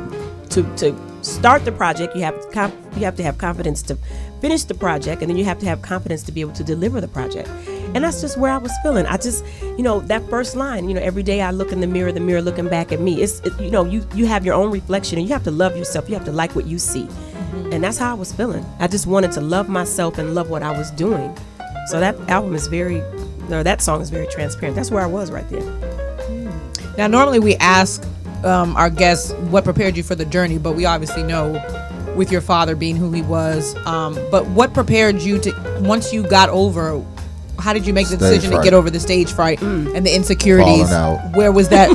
start the project. You have to have confidence to finish the project, and then you have to have confidence to be able to deliver the project. And that's just where I was feeling. I just, that first line, every day I look in the mirror looking back at me. You have your own reflection, and you have to love yourself. You have to like what you see. And that's how I was feeling. I just wanted to love myself and love what I was doing. So that song is very transparent. That's where I was right there. Now, normally we ask our guests what prepared you for the journey, but we obviously know with your father being who he was. But what prepared you to, once you got over, how did you make the decision to get over the stage fright and the insecurities? Where was that?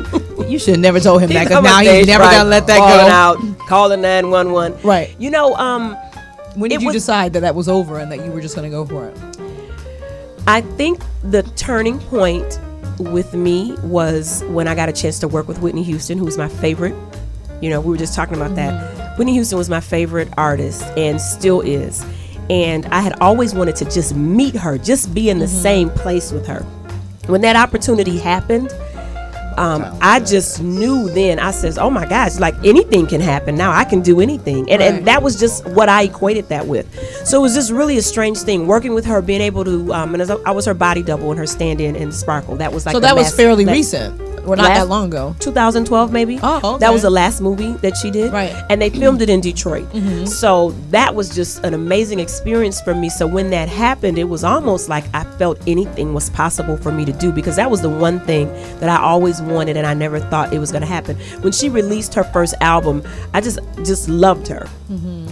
You should have never told him that, because now he's never going to let that go. Out, calling 911. Right. When did you decide that was over and that you were just going to go for it? I think the turning point with me was when I got a chance to work with Whitney Houston, who's my favorite. We were just talking about that. Whitney Houston was my favorite artist and still is. And I had always wanted to just meet her, just be in the same place with her. When that opportunity happened, I just knew then, I says, oh my gosh, like anything can happen now. I can do anything. And that was just what I equated that with. So it was just really a strange thing, working with her, being able to, and I was her body double and her stand-in in Sparkle. That was like so that was fairly recent. Well, not that long ago. 2012, maybe. Oh, okay. That was the last movie that she did. Right. And they filmed it in Detroit. So that was just an amazing experience for me. So when that happened, it was almost like I felt anything was possible for me to do, because that was the one thing that I always wanted, and I never thought it was going to happen. When she released her first album, I just loved her.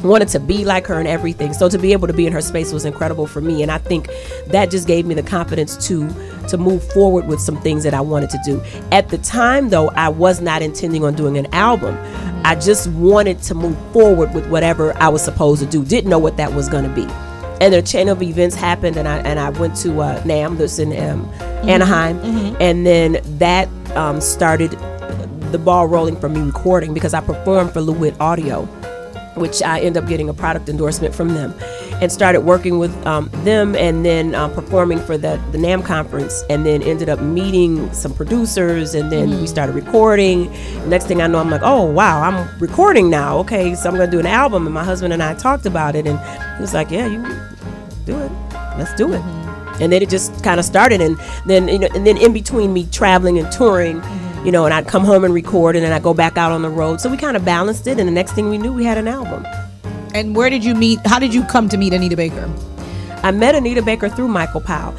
Wanted to be like her and everything. So to be able to be in her space was incredible for me. And I think that just gave me the confidence to move forward with some things that I wanted to do. At the time, though, I was not intending on doing an album. I just wanted to move forward with whatever I was supposed to do. Didn't know what that was going to be. And a chain of events happened, and I went to NAMM, that's in Anaheim, and then that started the ball rolling for me recording, because I performed for Luvv Audio, which I ended up getting a product endorsement from them, and started working with them, and then performing for the NAMM conference, and then ended up meeting some producers, and then we started recording. Next thing I know, I'm like, oh wow, I'm recording now. Okay, so I'm gonna do an album. And my husband and I talked about it, and he was like, yeah, you do it. Let's do it. And then it just kind of started, and then and then in between me traveling and touring, and I'd come home and record, and then I'd go back out on the road. So we kind of balanced it, and the next thing we knew, we had an album. And where did you meet? How did you come to meet Anita Baker? I met Anita Baker through Michael Powell.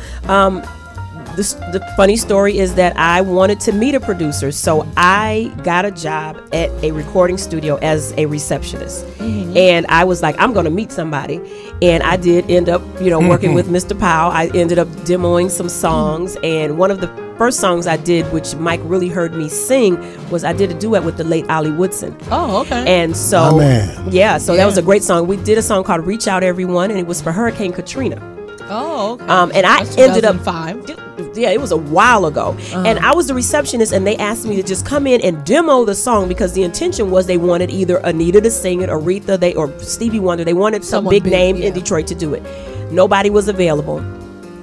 The funny story is that I wanted to meet a producer, so I got a job at a recording studio as a receptionist. And I was like, I'm going to meet somebody. And I did end up, working with Mr. Powell. I ended up demoing some songs, and one of the first songs I did, which Mike really heard me sing, was I did a duet with the late Ollie Woodson. Oh, okay. And so, that was a great song. We did a song called Reach Out Everyone, and it was for Hurricane Katrina. Oh, okay. And I ended up 2005. Yeah, it was a while ago. And I was the receptionist, and they asked me to just come in and demo the song, because the intention was they wanted either Anita to sing it, Aretha, or Stevie Wonder. They wanted some big name in Detroit to do it. Nobody was available.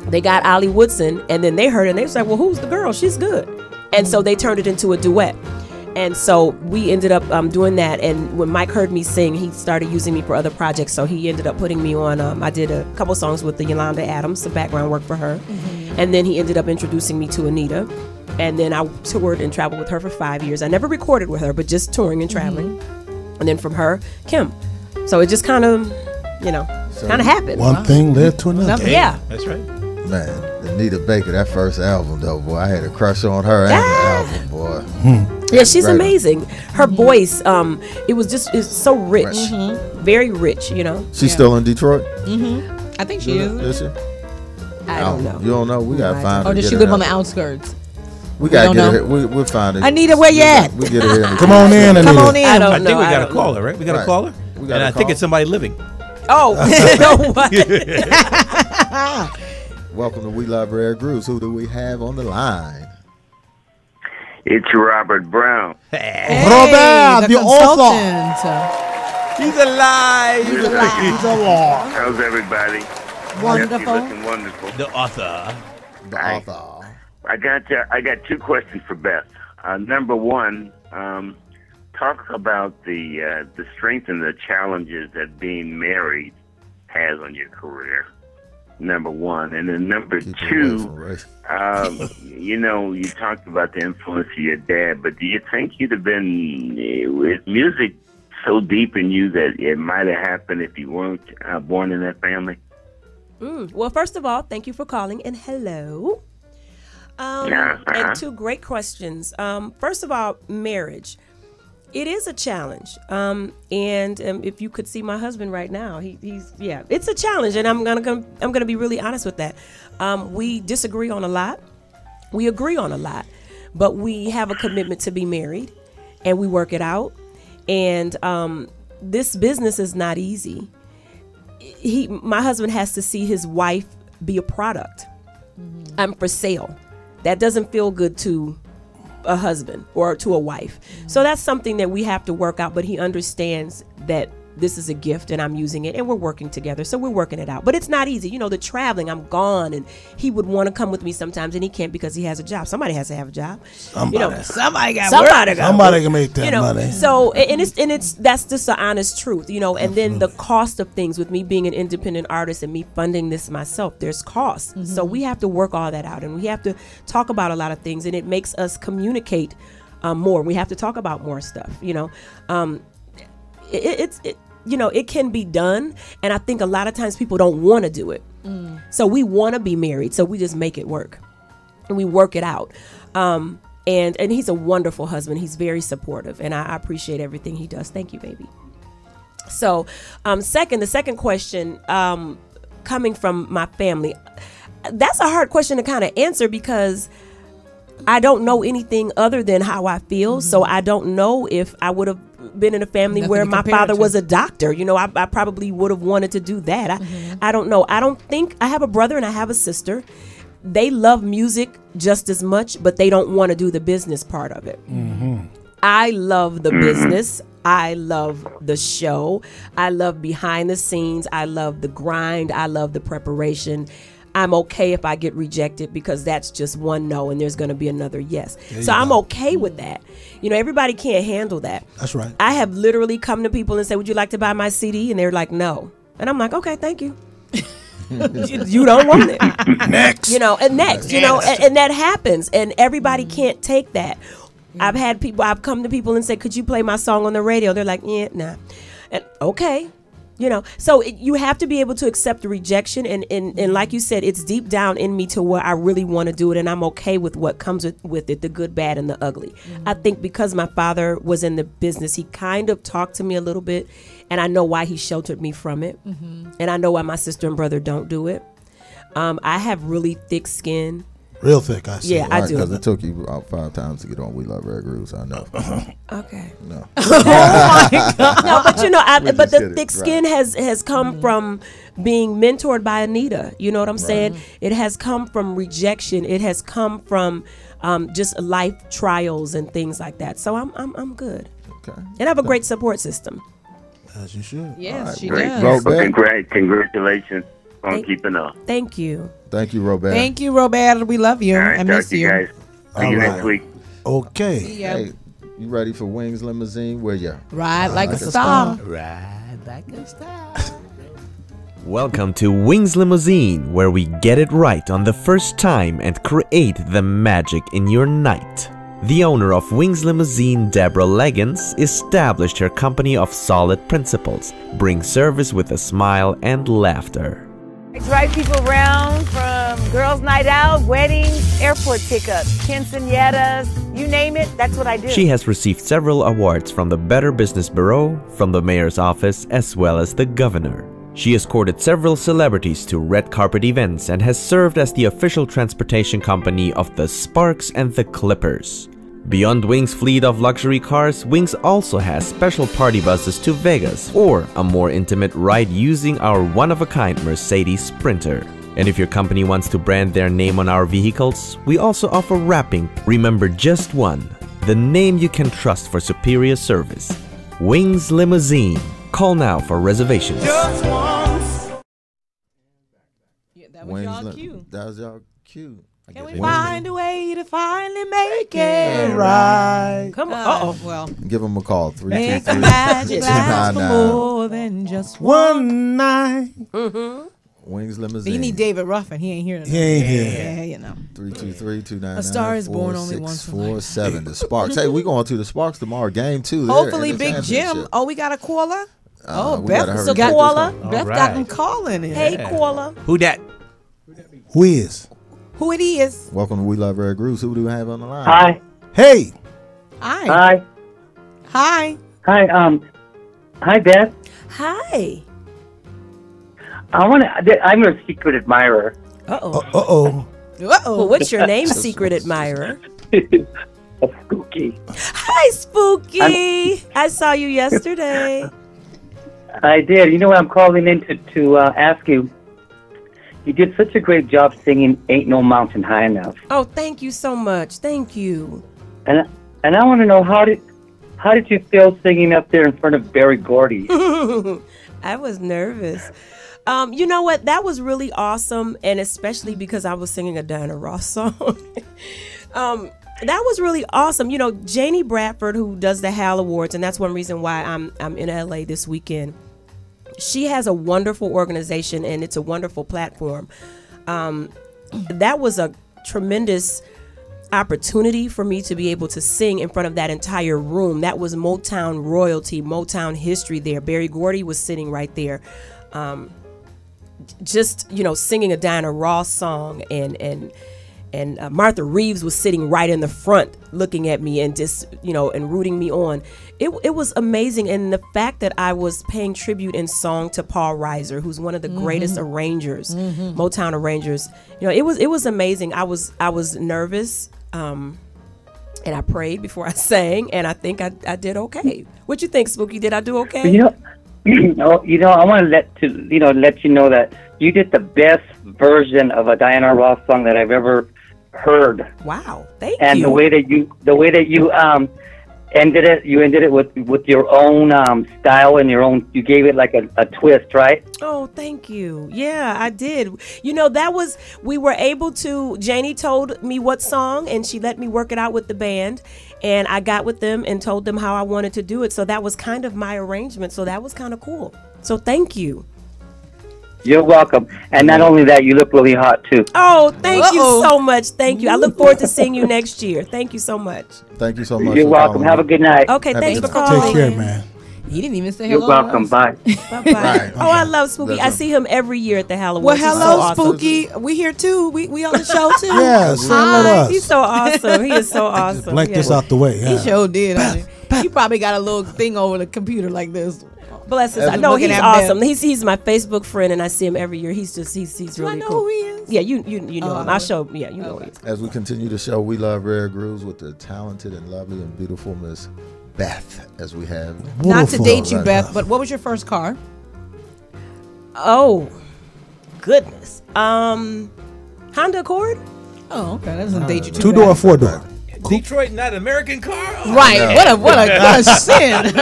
They got Ollie Woodson, and then they heard it, and they was like, well, who's the girl? She's good. And so they turned it into a duet. And so we ended up doing that. And when Mike heard me sing, he started using me for other projects. So he ended up putting me on. I did a couple songs with the Yolanda Adams, some background work for her. And then he ended up introducing me to Anita. And then I toured and traveled with her for 5 years. I never recorded with her, but just touring and traveling. And then from her, Kim. So it just kind of, happened. One thing led to another. Yeah. That's right. Man, Anita Baker, that first album though, boy, I had a crush on her and the album, boy. Yeah, she's Right. amazing. Her voice, it's so rich, very rich. She's still in Detroit? I think she is. Is she? I don't know. You don't know? We gotta find her. Or does get she her live out. on the outskirts? We gotta don't get know. her here. We'll find her. Anita, where you at? We get her here. Come on in, Anita. Come on in. I don't I know. think we got don't to call know. her, right? We got to Right. call her. We got And to I think call. it's somebody living. Oh, you know what? Welcome to We Love Rare Grooves. Who do we have on the line? It's Robert Brown. Hey, Robert, the author. consultant. He's alive. He's a law. How's everybody? Wonderful. You looking wonderful. The author. The Hi. author. I got two questions for Beth. Number one, talk about the strength and the challenges that being married has on your career. Number one, and then number Keep her away two. from race. You talked about the influence of your dad, but do you think you'd have been with music so deep in you that it might have happened if you weren't born in that family? Well, first of all, thank you for calling, and hello. And two great questions. First of all, marriage. It is a challenge. And if you could see my husband right now, it's a challenge, and I'm gonna be really honest with that. We disagree on a lot. We agree on a lot, but we have a commitment to be married, and we work it out. And this business is not easy. My husband has to see his wife be a product. I'm for sale. That doesn't feel good to a husband or to a wife. So that's something that we have to work out, but he understands that this is a gift and I'm using it and we're working together. So we're working it out. But it's not easy. The traveling, I'm gone, and he would want to come with me sometimes and he can't because he has a job. Somebody has to have a job. Somebody got Somebody can make that money. So it's that's just the honest truth, and then the cost of things with me being an independent artist and me funding this myself, there's costs. So we have to work all that out, and we have to talk about a lot of things, and it makes us communicate more. We have to talk about more stuff, it can be done, and I think a lot of times people don't want to do it. So we want to be married, so we just make it work and we work it out. And he's a wonderful husband. He's very supportive, and I appreciate everything he does. Thank you, baby. So the second question, coming from my family, that's a hard question to kind of answer because I don't know anything other than how I feel. So I don't know if I would have been in a family where my father was a doctor. I probably would have wanted to do that. I don't know. I don't think I have a brother and I have a sister. They love music just as much, but they don't want to do the business part of it. I love the business. I love the show. I love behind the scenes. I love the grind. I love the preparation. I'm okay if I get rejected because that's just one no and there's going to be another yes. So I'm okay with that. Everybody can't handle that. That's right. I have literally come to people and said, would you like to buy my CD? And they're like, no. And I'm like, okay, thank you. You don't want it. Next. And that happens. And everybody can't take that. I've come to people and said, could you play my song on the radio? They're like, yeah, nah. And okay. So you have to be able to accept the rejection. And like you said, it's deep down in me to where I really want to do it. And I'm okay with what comes with it, the good, bad, and the ugly. I think because my father was in the business, he kind of talked to me a little bit. And I know why he sheltered me from it. And I know why my sister and brother don't do it. I have really thick skin. Real thick, I see. Yeah, I do. Because it took you about 5 times to get on We Love Rare Grooves, I know. Okay. No. Oh my God. No, but the thick skin has come from being mentored by Anita. You know what I'm saying? It has come from rejection. It has come from just life trials and things like that. So I'm good. Okay. And I have a great support system. As you should. Yes, she Great. does. Well, congratulations on keeping up. Thank you. Thank you, Robert. Thank you, Robert. We love you. All right, I miss talk to you guys. See you next week. Okay. Hey, you ready for Wings Limousine? Where you? Ride like a star. Ride like a star. Welcome to Wings Limousine, where we get it right on the first time and create the magic in your night. The owner of Wings Limousine, Deborah Leggins, established her company of solid principles, bring service with a smile and laughter. I drive people around from girls' night out, weddings, airport pickups, quinceañeras, you name it, that's what I do. She has received several awards from the Better Business Bureau, from the mayor's office, as well as the governor. She escorted several celebrities to red carpet events and has served as the official transportation company of the Sparks and the Clippers. Beyond Wings' fleet of luxury cars, Wings also has special party buses to Vegas or a more intimate ride using our one-of-a-kind Mercedes Sprinter. And if your company wants to brand their name on our vehicles, we also offer wrapping. Remember just one, the name you can trust for superior service. Wings Limousine. Call now for reservations. Just once. Yeah, that was y'all cue. That was y'all cue. Can we find a way to finally make Yeah, it right. Come on. Well, Give them a call. make the magic last for 323-299. more than just One night. Wings Limousine. You need David Ruffin. He ain't here tonight. He ain't here. Yeah, you know. 323-299. A star is born only once in life. 4647. The Sparks. Hey, we going to the Sparks tomorrow. Game 2. there Hopefully, in the Big Jim. championship. Oh, we got a caller? We Beth gotta is hurry a up this caller. one. Beth got him calling it. Hey, caller. Who that? Who is? Who it is? Welcome to We Love Red Grooves. Who do we have on the line? Hi. Hey. Hi. Hi. Hi. Hi. Hi, Beth. Hi. I'm your secret admirer. Uh-oh. Uh-oh. Well, what's your name, secret admirer? Spooky. Hi, Spooky. I saw you yesterday. I did. You know what I'm calling in to ask you? You did such a great job singing "Ain't No Mountain High Enough." Oh, thank you so much. Thank you. And I want to know how did you feel singing up there in front of Berry Gordy? I was nervous. You know what? That was really awesome, and especially because I was singing a Diana Ross song. That was really awesome. You know, Janie Bradford, who does the HAL Awards, and that's one reason why I'm in LA this weekend. She has a wonderful organization, and it's a wonderful platform. That was a tremendous opportunity for me to be able to sing in front of that entire room. That was Motown royalty, Motown history there. Berry Gordy was sitting right there. Just, you know, singing a Diana Ross song, and Martha Reeves was sitting right in the front looking at me and just, you know, and rooting me on. It was amazing. And the fact that I was paying tribute in song to Paul Reiser, who's one of the greatest arrangers, Motown arrangers, you know, it was amazing. I was nervous, and I prayed before I sang, and I think I did okay. What you think, Spooky? Did I do okay? You know, I want to let you know that you did the best version of a Diana Ross song that I've ever heard. Wow, thank you. And the way that you ended it with your own style and you gave it like a twist, right? Oh, thank you. Yeah, I did. You know, we were able to, Janie told me what song, and she let me work it out with the band, and I got with them and told them how I wanted to do it. So that was kind of my arrangement. So that was kind of cool. So thank you. You're welcome. And not only that, you look really hot too. Oh, thank you so much. Thank you. I look forward to seeing you next year. Thank you so much. Thank you so much. You're welcome. Have a good night. Okay, thanks for calling. Take care, man. He didn't even say You're hello. welcome. Bye. Bye-bye. Oh, I love Spooky. I see him every year at the Halloween. Well, hello, Spooky. We here too. We on the show too. Yeah, say hello to us. He's so awesome. He is so awesome. Blank this out the way. He Yeah. sure did. Honey. He probably got a little thing over the computer like this. Bless his. No, he's awesome. He's my Facebook friend, and I see him every year. He's really I know cool. who he is? Yeah, you know him. I'll show. Yeah, you know him. As we continue the show, We Love Rare Grooves with the talented and lovely and beautiful Miss Beth, as we have. Not to date you, Beth, but what was your first car? Oh, goodness. Honda Accord. Oh, okay. That doesn't date you too. 2-door or 4-door? Detroit, not American car. Oh, right. no. What a sin.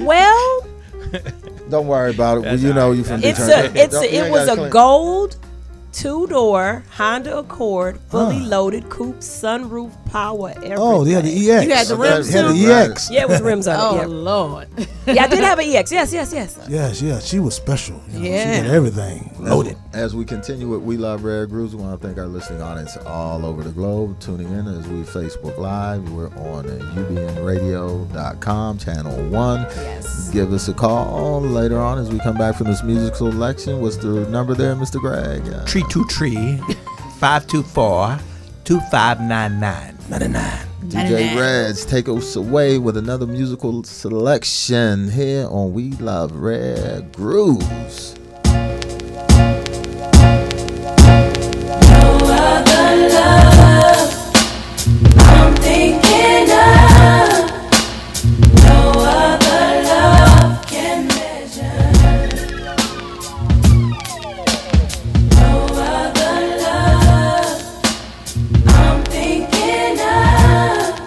Well, don't worry about it. Well, you know you from Detroit. It was a gold 2-door Honda Accord, fully loaded coupe, sunroof, power, everything. Oh, they had the EX. You had the rims Had too? the EX. Yeah, it was rims on it. Oh Yeah. Lord. Yeah, I did have an EX. Yes. Yes, she was special. You know, Yeah. She had everything loaded. As we continue with We Love Rare Grooves, we want to thank our listening audience all over the globe tuning in as we Facebook Live. We're on ubnradio.com, channel 1. Yes. Give us a call later on as we come back from this music selection. What's the number there, Mr. Greg? 323-524-2599. 99. DJ Reds, take us away with another musical selection here on We Love Rare Grooves. No other love I'm thinking of. No other love can measure. No other love I'm thinking of.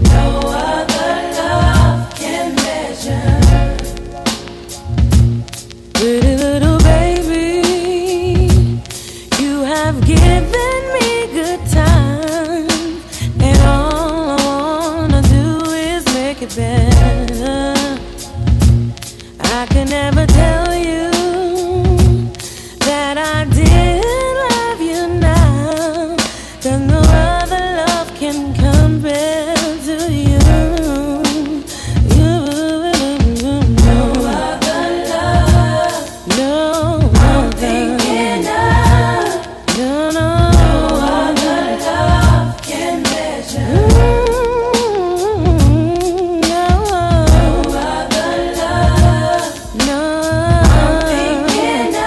No other love can measure. Pretty little baby, you have given me good time, and all I wanna do is make it better. I can never tell you that I did love you now, 'cause no other love can compare to you. No other love, no I'm thinking of. No other love can measure. No other love, no I'm thinking of.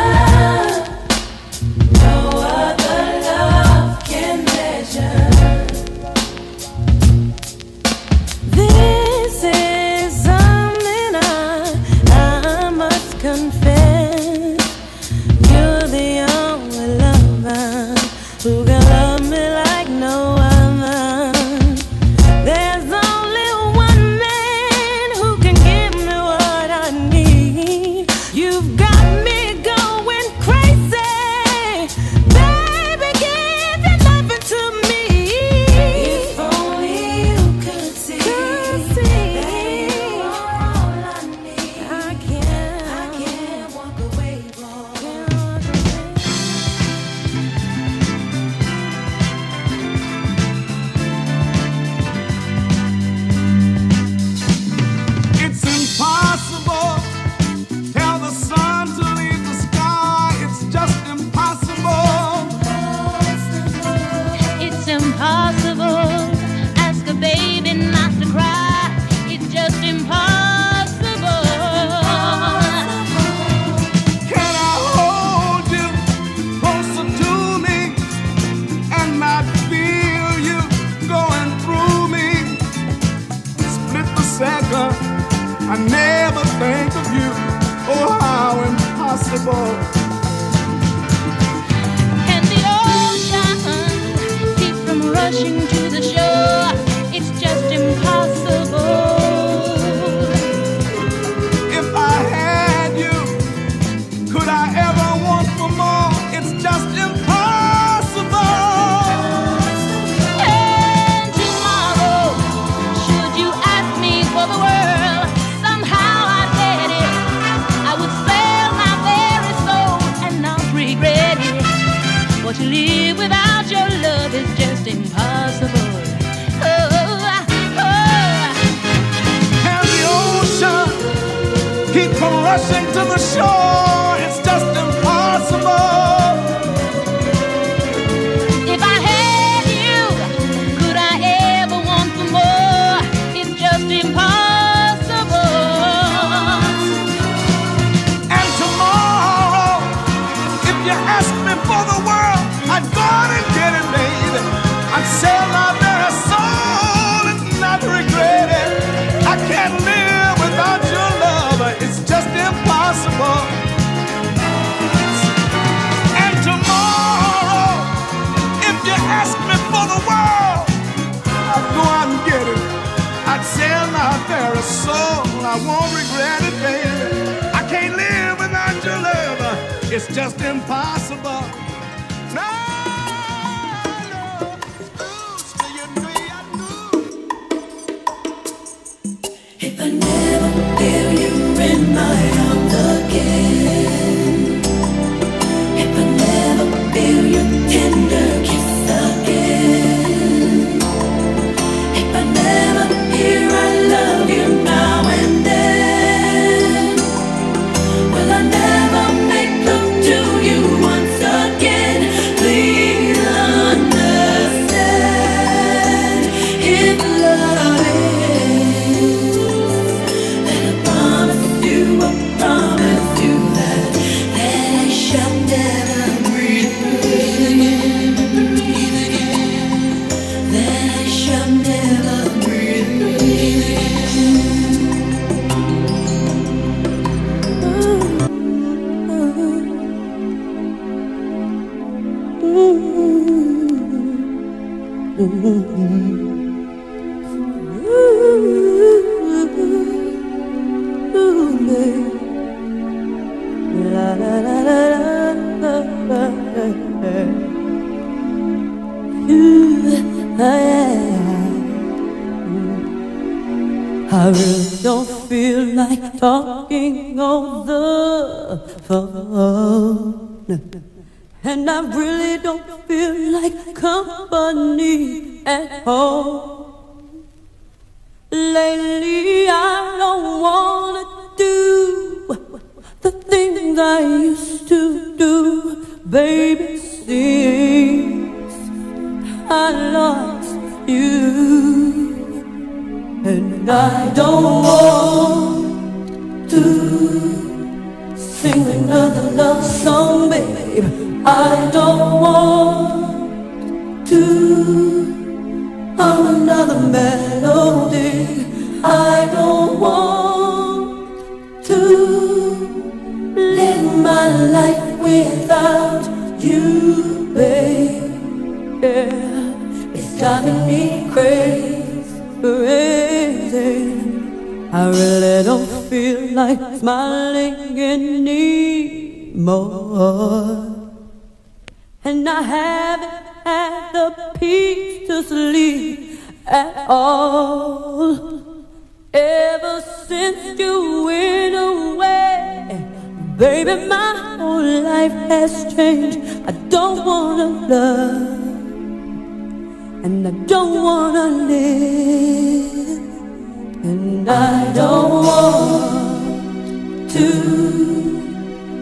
No other love can measure. This is something I must confess. You're the only lover who can love me like no other. There's only one man who can give me what I need. You've got me going crazy. Baby, give your loving to me. If only you could see. Baby, you're all I need. I can't walk away from. It's impossible. Tell the sun to leave the sky. It's just impossible. It's impossible. Ask a baby not to cry. It's just impossible. Can I hold you closer to me and not feel you going through me? Split the second, I never think of you. Oh, how impossible. Can the ocean keep from rushing to the shore? It's just impossible. If I had you, could I ever want for more? It's just impossible. And tomorrow, should you ask me for the world, somehow I'd get it. I would sell my very soul and not regret it. But to live without your love is just impossible. And the ocean keep from rushing to the shore. It's just impossible. If I had you, could I ever want for more? It's just impossible. And tomorrow, if you ask me for the world, I'd go out and get it, baby. I'd sell my very soul and not regret it. I can't live without your love. It's just impossible. And tomorrow, if you ask me for the world, I'd go out and get it. I'd sell my very soul. I won't regret it, baby. I can't live without your love. It's just impossible. No, no. Ooh, so you my arms again. If I never feel your tender kiss again. If I never hear I love you now and then. Will I never make love to you once again? Please understand. If love is, then I promise you that I shall never breathe again. That I shall never breathe I really don't feel like talking on the phone, and I really don't feel like company at home. Lately I don't wanna do the things I used to do, baby, since I lost you. And I don't want to sing another love song, babe. I don't want to hum another melody. I don't want to live my life without you, babe. It's driving me crazy. I really don't feel like smiling anymore, and I haven't had the peace to sleep at all. Ever since you went away, baby, my whole life has changed. I don't wanna love, and I don't wanna live, and I don't want to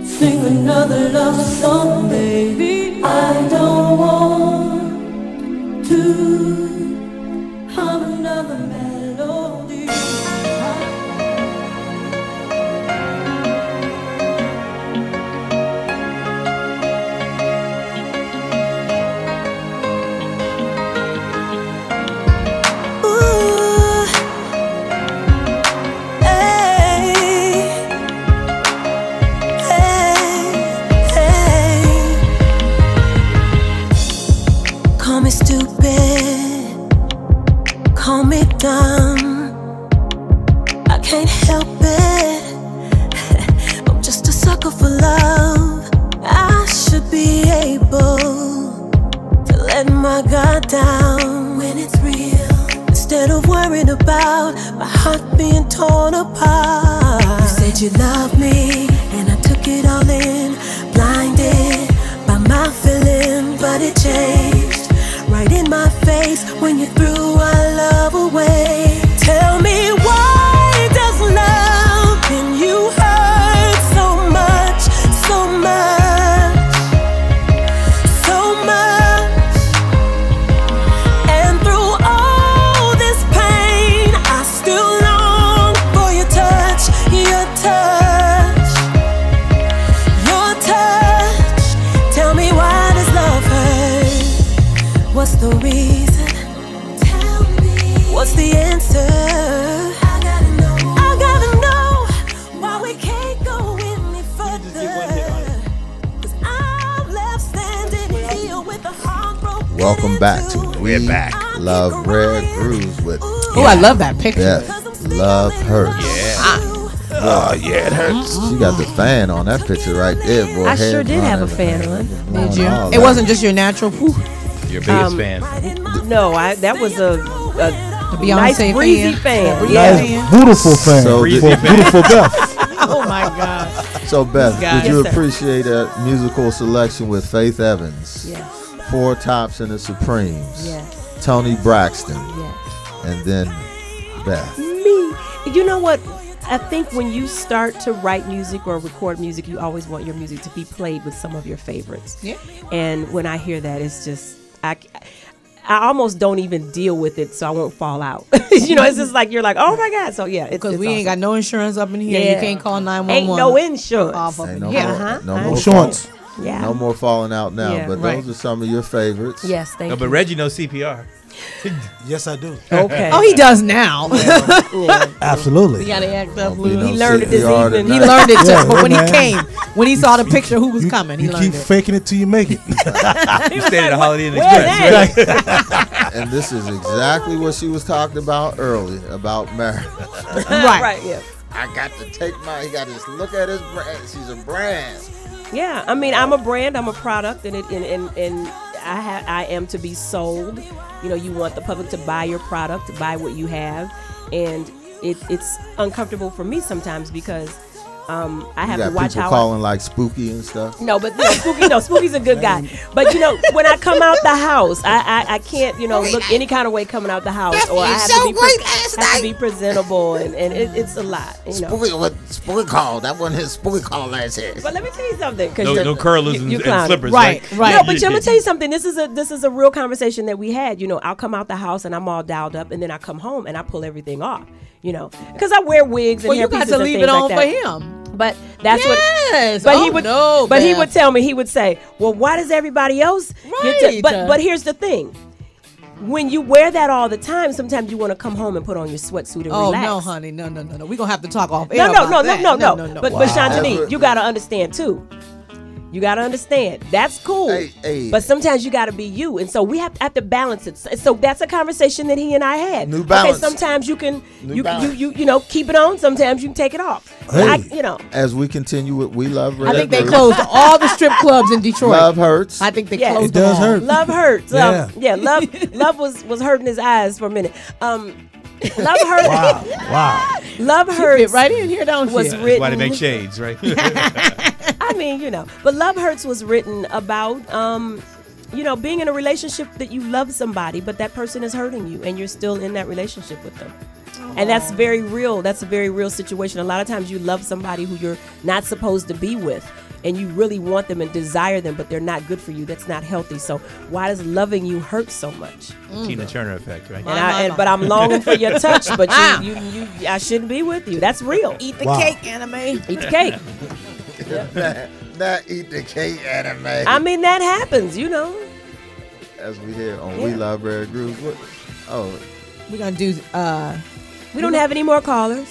sing another love song, baby. I don't want to hum another melody. Call me stupid, call me dumb, I can't help it, I'm just a sucker for love. I should be able to let my guard down when it's real, instead of worrying about my heart being torn apart. You said you loved me, and I took it all in, blinded by my feeling, but it changed right in my face when you threw our love away. Tell me, why does love in you hurt so much, so much, so much? And through all this pain, I still long for your touch, your touch, your touch. Tell me, why does love hurt? What's the reason? Tell me. What's the answer? I gotta know why we can't go any further. 'Cause I'm left standing here with a heart broken. Welcome back to We're back. Love Rare Grooves with Oh, I love that picture. Beth Love Hurts. Oh, yeah, it hurts. She got the fan on that picture right there, boy. I sure Head did have a running. fan on. Did you? all It that. wasn't just your natural. Whew. Your biggest fan. No, that was a The Beyonce nice breezy fan. fan. Yeah. Nice, beautiful fan. So Breezy for fan. beautiful Beth. Oh my God. So Beth, God. did you Yes, sir. appreciate that musical selection with Faith Evans, Yes. Four Tops and the Supremes, Yes. Tony Braxton, Yes. and then Beth? Me. You know what? I think when you start to write music or record music, you always want your music to be played with some of your favorites. Yeah. And when I hear that, it's just I almost don't even deal with it, so I won't fall out. You know, it's just like you're like, oh my God. So yeah, it's Because we awesome. ain't got no insurance up in here. Yeah. You can't call 911. Ain't no insurance. Off up Ain't in no here. more, no more Insurance. falling- Yeah. No more falling out now, Yeah. but Right. those are some of your favorites. Yes, thank No, you. but Reggie knows CPR. Yes, I do. Okay. Oh, he does now. Yeah. Absolutely. He got to act up. Won't be no He learned it this CPR evening. He tonight. learned it, Yeah, too. But when he man. came, when he saw the picture who was coming, he You learned keep it. faking it till you make it. You stayed at a Holiday Inn Where's Express, that? right? And this is exactly what she was talking about earlier about marriage. Right. Right, yeah. I got to take he got to look at his brand. She's a brand. Yeah, I mean, I'm a brand, I'm a product, and I am to be sold. You know, you want the public to buy your product, to buy what you have, and it's uncomfortable for me sometimes because I have You to got watch people how. calling like spooky and stuff. No, but Spooky's a good guy. But you know, when I come out the house, I can't, you know, look any kind of way coming out the house, or I have to be presentable, and it's a lot. You know. Spooky call. That wasn't his spooky call last year. But let me tell you something. No curlers and clowning. slippers, Right, right? right. No, but I'm gonna tell you something. This is a real conversation that we had. You know, I'll come out the house and I'm all dialed up, and then I come home and I pull everything off. You know, because I wear wigs and Well, hair you got pieces to and leave things it on like that. for him. But that's Yes. what. But Oh, he would. no, but he Beth. would tell me. He would say, "Well, why does everybody else get to?" Right. But here's the thing. When you wear that all the time, sometimes you want to come home and put on your sweatsuit and Oh, relax. no, honey. No. We're going to have to talk off air. No. about that. But Wow. Shantini, you got to understand too. You got to understand. That's cool. Hey. But sometimes you got to be you. And so we have to balance it. So that's a conversation that he and I had. New Balance. Okay, sometimes you can New Balance. you know, keep it on. Sometimes you can take it off. Hey. You know. As we continue with We Love Red I think they Group, closed all the strip clubs in Detroit. Love hurts. I think they Yes. closed It does them all. hurt. Love hurts. Yeah. Love was hurting his eyes for a minute. Love hurts. Wow. Love Fit hurts right in here, don't was you? written. Why they make shades, right? I mean, you know, but Love Hurts was written about, you know, being in a relationship that you love somebody, but that person is hurting you and you're still in that relationship with them. And that's very real. That's a very real situation. A lot of times you love somebody who you're not supposed to be with, and you really want them and desire them, but they're not good for you. That's not healthy. So why does loving you hurt so much? Tina Turner effect, right? But I'm longing for your touch, but you I shouldn't be with you. That's real. Eat the Wow. cake, anime. Eat the cake. Not eat the cake anime. I mean, that happens, you know. As we hear on We Love Red Group. We're going to do... We don't have any more callers.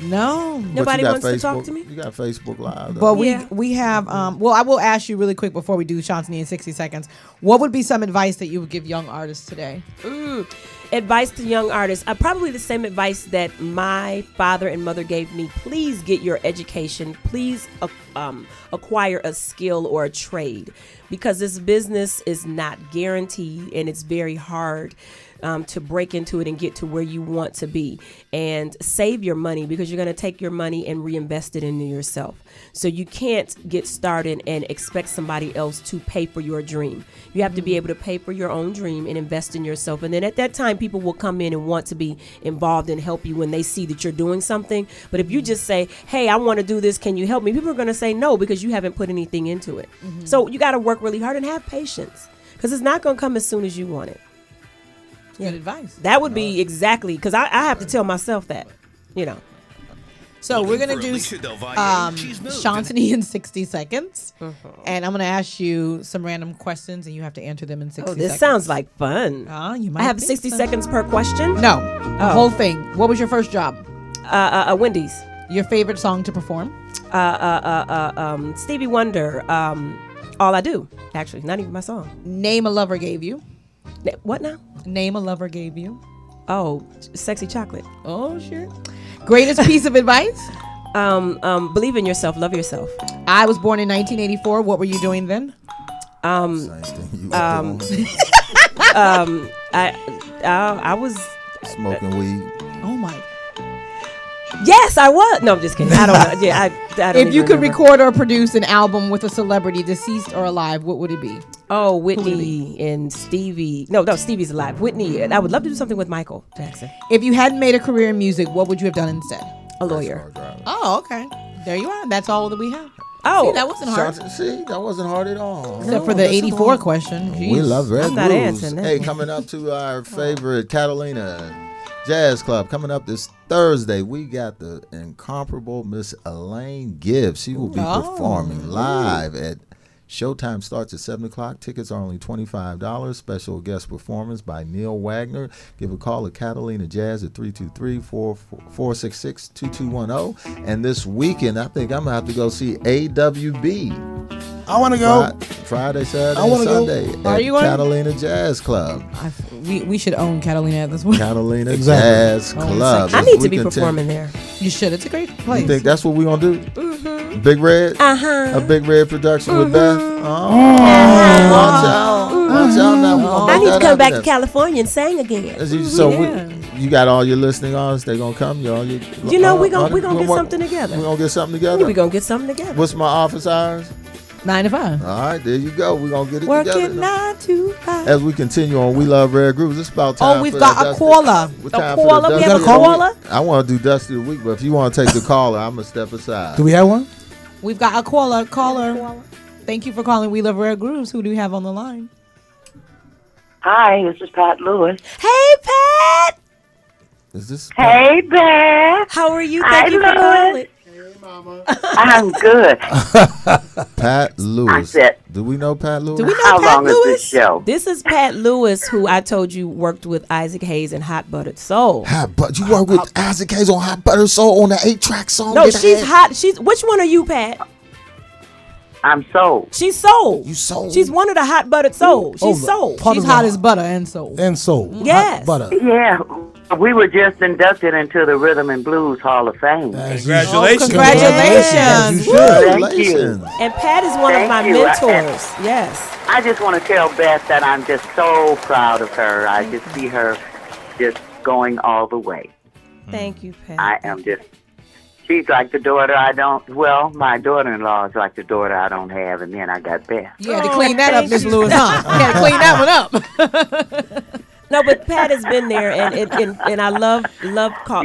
No. Nobody But you got wants to talk Facebook- to me? You got Facebook Live. But though. we have well, I will ask you really quick before we do Shantini in 60 seconds. What would be some advice that you would give young artists today? Advice to young artists. Probably the same advice that my father and mother gave me. Please get your education. Please acquire a skill or a trade, because this business is not guaranteed and it's very hard to break into it and get to where you want to be. And save your money, because you're going to take your money and reinvest it into yourself. So you can't get started and expect somebody else to pay for your dream. You have to be able to pay for your own dream and invest in yourself. And then at that time, people will come in and want to be involved and help you when they see that you're doing something. But if you just say, hey, I want to do this, can you help me? People are going to say no, because you haven't put anything into it. So you got to work really hard and have patience, because it's not going to come as soon as you want it. Good advice. That would be exactly, because I have to tell myself that, you know. So we're going to do Shantini in 60 seconds. And I'm going to ask you some random questions, and you have to answer them in 60 seconds. This sounds like fun. You might I have think 60 so. seconds per question? No, the whole thing. What was your first job? Wendy's. Your favorite song to perform? Stevie Wonder. All I Do. Actually, not even my song. Name a lover gave you. What now? Name a lover gave you. Oh, Sexy Chocolate. Oh, sure. Greatest piece of advice? Believe in yourself. Love yourself. I was born in 1984. What were you doing then? I was smoking weed. Oh my. Yes, I was. No, I'm just kidding. I don't know. Yeah, I don't If you even could remember. record or produce an album with a celebrity, deceased or alive, what would it be? Oh, Whitney and Stevie. No, Stevie's alive. Whitney. I would love to do something with Michael Jackson. If you hadn't made a career in music, what would you have done instead? A lawyer. Oh, okay. There you are. That's all that we have. Oh, see, that wasn't hard. See, that wasn't hard at all. Except for the 84 question. We Jeez. love Red I'm not Grooves. answering that. Hey, coming up to our favorite Catalina Jazz Club. Coming up this Thursday, we got the incomparable Miss Elaine Gibbs. She will be performing live at Showtime. Starts at 7 o'clock. Tickets are only $25. Special guest performance by Neil Wagner. Give a call at Catalina Jazz at 323-466-2210. And this weekend, I think I'm going to have to go see AWB. I want to go. Friday, Saturday, I and wanna go. Sunday Are at you going? Catalina Jazz Club. We should own Catalina at this point. Catalina Exactly. Jazz Oh, Club. I need to We be continue- performing there. You should. It's a great place. You think that's what we're going to do? Big Red? Uh-huh. A Big Red production with Beth? Oh, watch out. Watch out now. We gonna I make need to that come back to happen. California and sing again. So Yeah. you got all your listening artists. They going to come? You know, we gonna get something together. We're going to get something together? We gonna get something together. What's my office hours? 9 to 5. All right, there you go. We're going to get it Working together. 9 to 5. As we continue on, we love Red Grooves. It's about time. Oh, we've for got that a Dusty. caller. What A time for caller? the We Dusty have a of the Week? caller? I want to do Dusty of the Week, but if you want to take the caller, I'm going to step aside. Do we have one? We've got a caller. Thank you for calling. We love Red Grooves. Who do we have on the line? Hi, this is Pat Lewis. Hey, Pat. Is this? Hey, Beth. How are you? Hi, Thank you for Lewis. calling. I'm good. Pat Lewis. I said, Do we know Pat Lewis? Do we know how Pat long is Lewis? this show? This is Pat Lewis, who I told you worked with Isaac Hayes and Hot Buttered Soul. But you work with Isaac Hayes on Hot Butter Soul on the 8-track song. No, that I she's had? hot. Which one are you, Pat? I'm sold. She's soul. You soul? She's one of the Hot Buttered Soul. She's soul. She's hot as butter and soul. And soul. Yes. Hot butter. Yeah, we were just inducted into the Rhythm and Blues Hall of Fame. Congratulations. Congratulations. You Woo. should. Thank you. Congratulations. And Pat is one of Thank my you. mentors. Yes. I just want to tell Beth that I'm just so proud of her. I just see her just going all the way. Thank you, Pat. I am just, she's like the daughter my daughter-in-law is like the daughter I don't have, and then I got Beth. You had to clean that up, Miss Lewis, huh? You had to clean that one up. No, but Pat has been there, and I love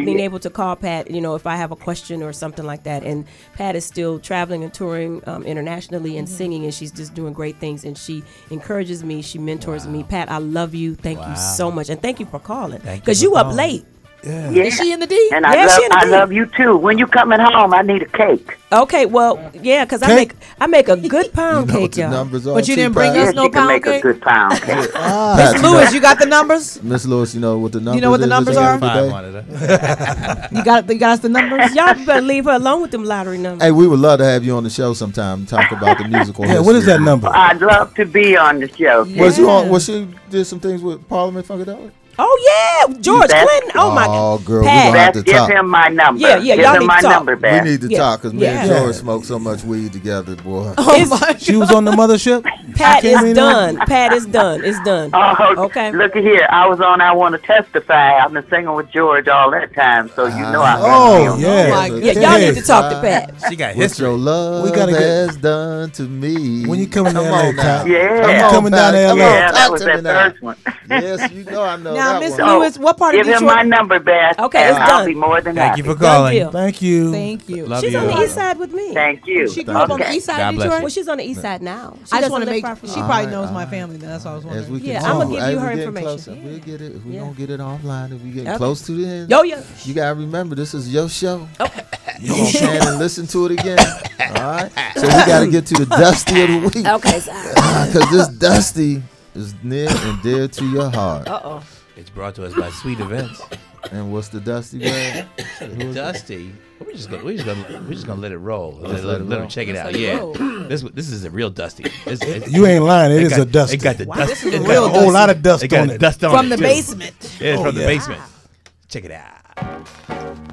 being able to call Pat, if I have a question or something like that. And Pat is still traveling and touring internationally and singing, and she's just doing great things. And she encourages me, she mentors me. Pat, I love you. Thank you so much, and thank you for calling because you up late. Yeah. Yeah. Is she in the D? And Yeah, she in the I D. love you too. When you coming home, I need a cake. Okay, well, yeah, because Cake? I make a good pound You know what cake, the y'all. numbers are, But you too, didn't bring Pat? us Yes, no you can pound make cake? a good pound cake. Miss Pat, Lewis, you got the numbers? Miss Lewis, you know what the numbers know what the is numbers at the are? end of the day? 5 on it. You got us the numbers? Y'all better leave her alone with them lottery numbers. Hey, we would love to have you on the show sometime and talk about the musical Yeah, what is history. that number? I'd love to be on the show. Was you on? Was she did some things with Parliament Funkadelic? Oh, yeah, George Beth? Clinton. Oh, my Oh, God. girl, we Pat. gonna have Beth, to give talk. him my number. Yeah, give y'all him need my to talk. number, We Beth. need to Yeah. talk because me and Yeah. George smoked so much weed together, boy. She was on the mothership? Pat She came is in done. Pat is done. It's done. Oh, Okay. Look at here. I was on I Want to Testify. I've been singing with George all that time, so you know I Oh, yeah. my Yeah, y'all need to talk to Pat. She got What history. your love We gotta get- has done to me. When you coming to Come LA, on now. Pat? Yeah. Come You on, coming down Pat. to Come LA? on, Yeah, that talk was to me that now. first one. Yes, you know I know Now, that Miss one. Lewis, what part of Give him Detroit? my number, Beth. Okay, and it's I'll done. be more than Thank happy. you for Done calling. deal. Thank you. Thank you. Love She's you. on the east side with me. Thank you. She grew up on the Okay. east side God of bless Detroit? you. Well, she's on the east side now. She I just doesn't want to live make. far from She me. probably knows my family. Then that's what I was As wondering. we Yeah, continue, I'ma give as you we her getting information. closer, we'll get it. If we Yeah. don't get it offline, if we get Okay. close to the end, Yo, yo. you gotta remember this is your show. Okay. You gonna can and listen to it again. All right. So we gotta get to the Dusty of the week. Okay, sorry. Because this Dusty is near and dear to your heart. Uh-oh. It's brought to us by Sweet Events. And what's the Dusty, man? Dusty. We're just gonna let it roll. Just Let let it him roll. check it out. Let it Yeah. roll. This is a real Dusty. You ain't lying. It is got, a Dusty. It got the dust. this is a it got real a a whole lot of dust It got on a it. dust on From it, the too. basement. Yeah, it's Oh, from the yeah. basement. Check it out.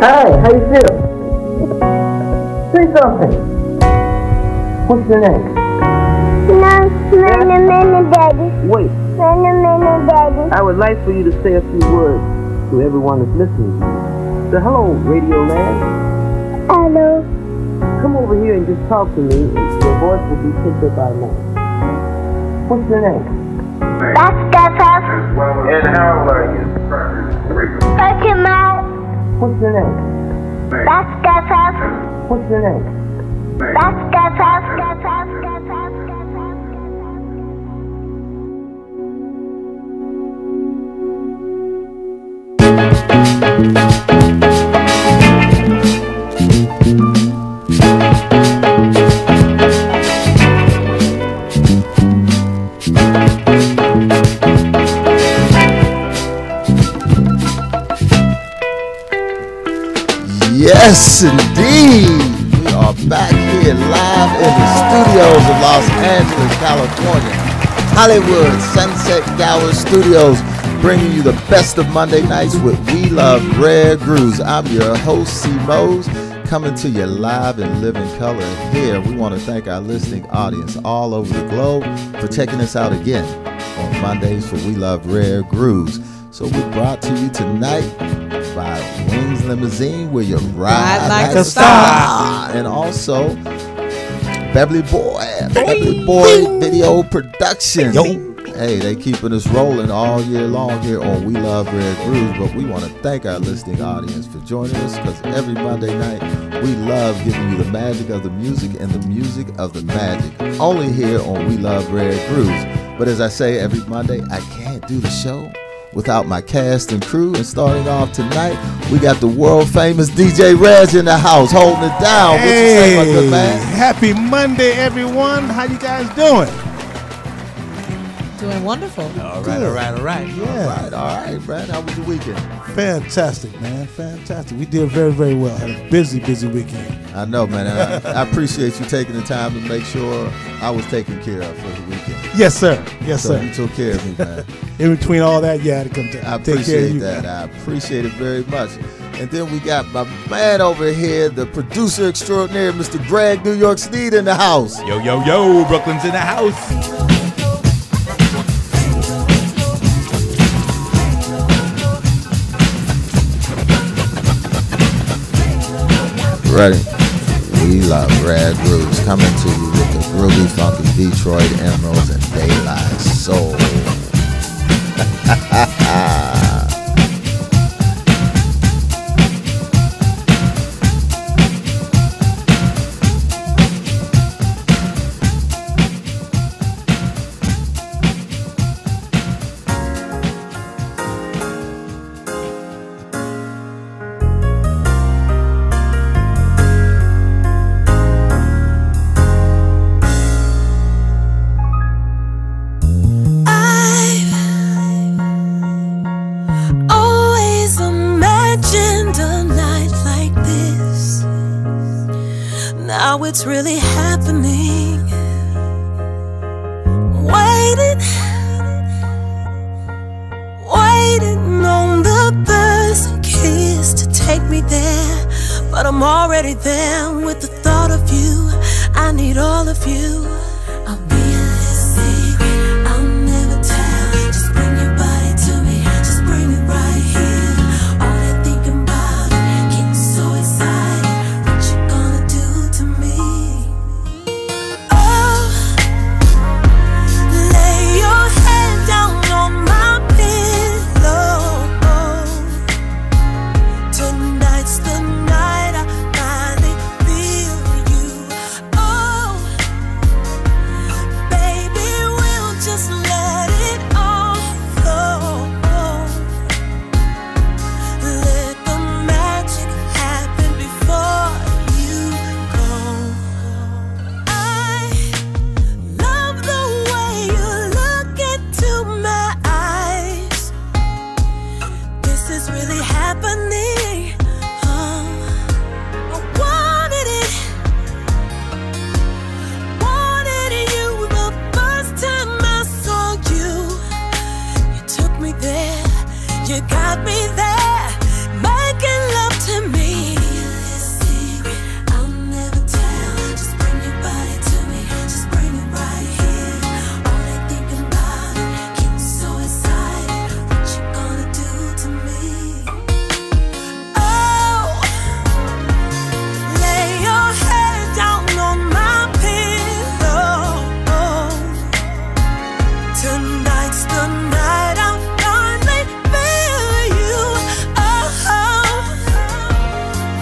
Hi, how you feel? Say something. What's your name? Many, Daddy. Wait. Many, Daddy. I would like for you to say a few words to everyone that's listening to you. Say hello, Radio Land. Hello. Come over here and just talk to me, and your voice will be picked up automatically. What's your name? Beth Griffith. And how old are you? What's your name? Beth Griffith. What's your name? Beth Griffith. Yes, indeed. We are back here live in the studios of Los Angeles, California. Hollywood Sunset Gower Studios, bringing you the best of Monday nights with We Love Rare Grooves. I'm your host, C. Mose, coming to you live in living color. And here, we want to thank our listening audience all over the globe for checking us out again on Mondays for We Love Rare Grooves. So we brought to you tonight by Wings Limousine, where you ride like a star. And also Beverly Boy Video Production. hey, they keeping us rolling all year long here on We Love Red Grooves. But we want to thank our listening audience for joining us, because every Monday night we love giving you the magic of the music and the music of the magic, only here on We Love Red Grooves. But as I say every Monday, I can't do the show without my cast and crew. And starting off tonight, we got the world famous DJ Reg in the house holding it down. What you say, my good man? Happy Monday, everyone. How you guys doing? Doing wonderful. All right. Yeah. All right, Brad. How was your weekend? Fantastic, man. Fantastic. We did very, very well. Had a busy weekend. I know, man. And I appreciate you taking the time to make sure I was taken care of for the weekend. Yes, sir. Yes, so sir. You took care of me, man. In between all that, you had to come to I take care of you. appreciate that. I appreciate it very much. And then we got my man over here, the producer extraordinaire, Mr. Greg New York Sneed in the house. Yo, Brooklyn's in the house. Ready? We Love Red Grooves, coming to you with the groovy, funky Detroit Emeralds and Daylight Soul. It's really happening. Waiting on the birds and kiss to take me there, but I'm already there with the thought of you. I need all of you. I'll be in this secret I'll never tell. Just bring your body to me, just bring it right here. All that thinking about it, getting so excited. What you gonna do to me? Oh, lay your head down on my pillow. Tonight's the night I finally feel you. Oh, baby, we'll just let it all flow. Let the magic happen before you go. I love the way you look into my eyes. This is really happening. I wanted you the first time I saw you. You took me there, you got me there, making love to me. This secret I'll never tell. Just bring your body to me, just bring it right here. All I think about it, getting so excited. What you gonna do to me? Oh, lay your head down on my pillow. Tonight's the night I finally feel you. Oh,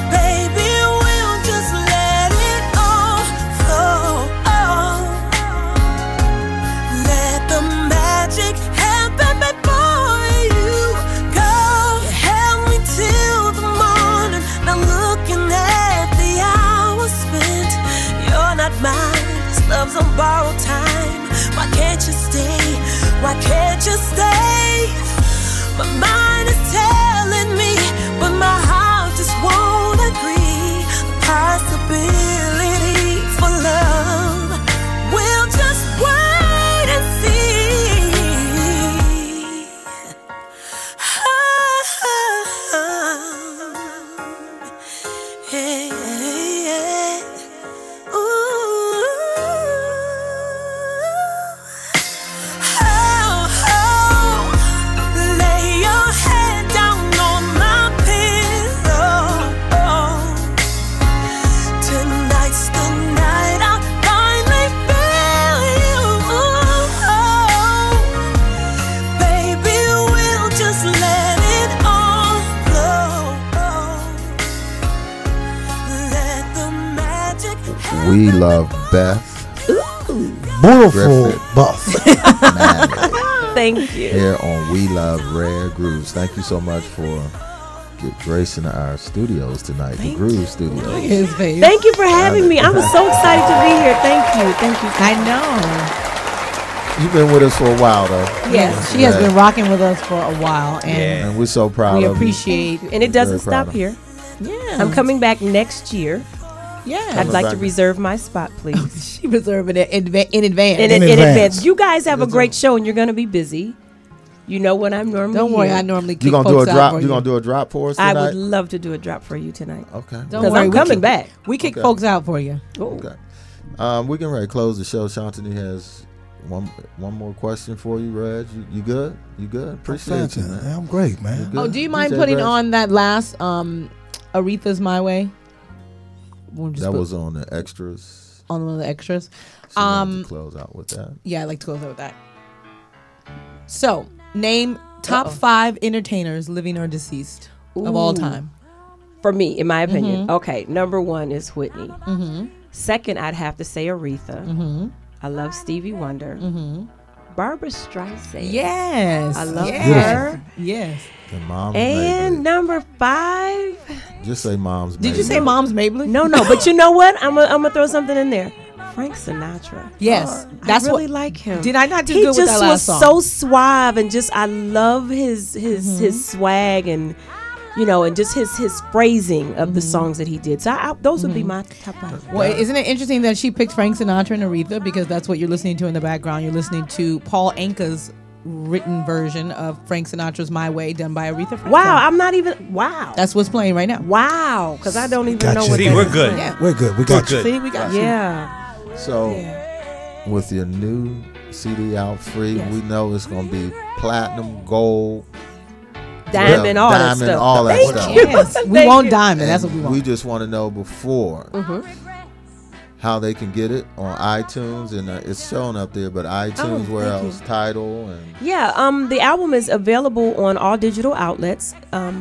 baby, we'll just let it all flow. Let the magic happen before you go. You held me till the morning. Now looking at the hours spent, you're not mine. This love's on borrowed time. Why can't you stay? Why can't you stay? My mind is telling me, but my heart just won't agree. The possibility for love, we'll just wait and see. Lay your head down on my pillow. Tonight's the night I finally feel you. We love Beth. Beautiful Griffith buff. Manley. Thank you. Here on We Love Rare Grooves. Thank you so much for gracing our studios tonight, the Groove Studios. His face. Thank you for having me. I'm so excited to be here. Thank you. Thank you. I know. You've been with us for a while, though. Yes, she has been rocking with us for a while, and And we're so proud we of appreciate. And it doesn't Very proud stop of here. Yeah, I'm coming back next year. Yeah, I'd like to reserve my spot, please. She reserved it in advance. In advance. You guys have a great show, and you're going to be busy. You know what I'm normally. Don't worry, here. I normally kick You gonna do a folks out drop? for You gonna do a drop for us tonight? I would love to do a drop for you tonight. Okay. Don't Because worry, I'm we coming kick- back. We kick Okay. folks out for you. Okay. We can ready to close the show. Shantini has one more question for you, Reg. You good? You good? Appreciate you, man. I'm great, man. Oh, do you mind DJ putting Reg? on that last Aretha's My Way? We'll just That put was on the extras. on one of the extras. So you want to close out with that. Yeah, I like to close out with that. So, name top 5 entertainers, living or deceased, of all Ooh. time. For me, in my opinion. Mhm. Okay, number 1 is Whitney. Mm-hmm. Second, I'd have to say Aretha. Mm-hmm. I love Stevie Wonder. Mm-hmm. Barbara Streisand. Yes. I love Yes. her. Yes. And Mom's And number 5. Maybelline. Just say Mom's Did you Maybelline. say Mom's Maybelline? No, but you know what? I'm gonna throw something in there. Frank Sinatra. Yes, that's I really what- like him. Did I not do he good with just that last was song? so suave and just I love his swag and and just his phrasing of the songs that he did. So those would be my top 5. Well, isn't it interesting that she picked Frank Sinatra and Aretha, because that's what you're listening to in the background. You're listening to Paul Anka's written version of Frank Sinatra's My Way, done by Aretha Franklin. Wow, I'm not even. Wow, that's what's playing right now. Wow, because I don't even Got know you. what. See, that we're is. good. Yeah. We're good. We got you. See, we got you. Yeah. So, with your new CD out free, Yes. we know it's gonna be platinum, gold, Diamond, all that diamond, stuff. all that Thank stuff. you. Yes, we Thank want you. diamond. That's what we And want. we just want to know before Mhm. how they can get it on iTunes, and it's showing up there. But iTunes, Oh, where thank else? Tidal and Yeah, the album is available on all digital outlets.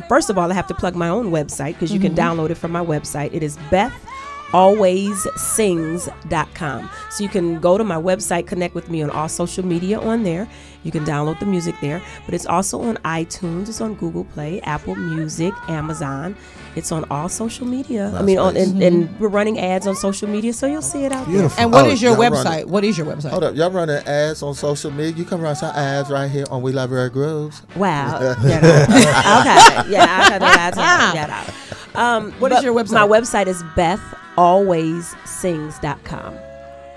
First of all, I have to plug my own website because you can download it from my website. It is BethAlwaysSings.com. So you can go to my website, connect with me on all social media on there. You can download the music there. But it's also on iTunes. It's on Google Play, Apple Music, Amazon. It's on all social media. That's I mean, nice. and we're running ads on social media, so you'll see it out Beautiful. And what Oh, is your y'all website? run What is your website? hold up, y'all running ads on social media? You can run some ads right here on We Love Rare Grooves. there. Wow. Okay. Yeah, I got that. What is your website? My website is BethAlwaysSings.com.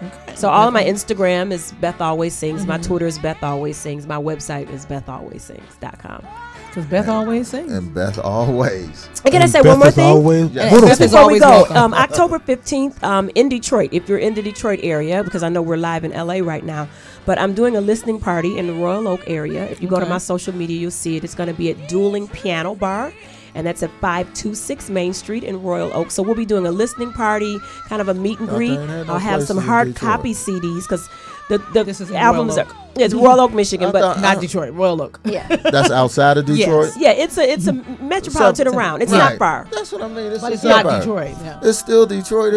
Okay. So all of my Instagram is Beth Always Sings. My Twitter is Beth Always Sings. My website is BethAlwaysSings.com. Because Beth always sings. And Beth always. And can I And say Beth one more is thing? always Yes. beautiful. Beth is Before we always go, welcome. October 15th in Detroit, if you're in the Detroit area, because I know we're live in LA right now, but I'm doing a listening party in the Royal Oak area. If you go to Okay. my social media, you'll see it. It's going to be at Dueling Piano Bar, and that's at 526 Main Street in Royal Oak. So we'll be doing a listening party, kind of a meet and Thought greet. they ain't had no I'll have some places in hard Detroit. copy CDs because the This is in albums Royal are. It's Royal Oak, Michigan, I but thought- Not Detroit, Royal Oak. yeah. That's outside of Detroit. Yeah, it's a metropolitan around. It's not Right. far. That's what I mean. It's, But a it's not suburb. Detroit. No. It's still Detroit.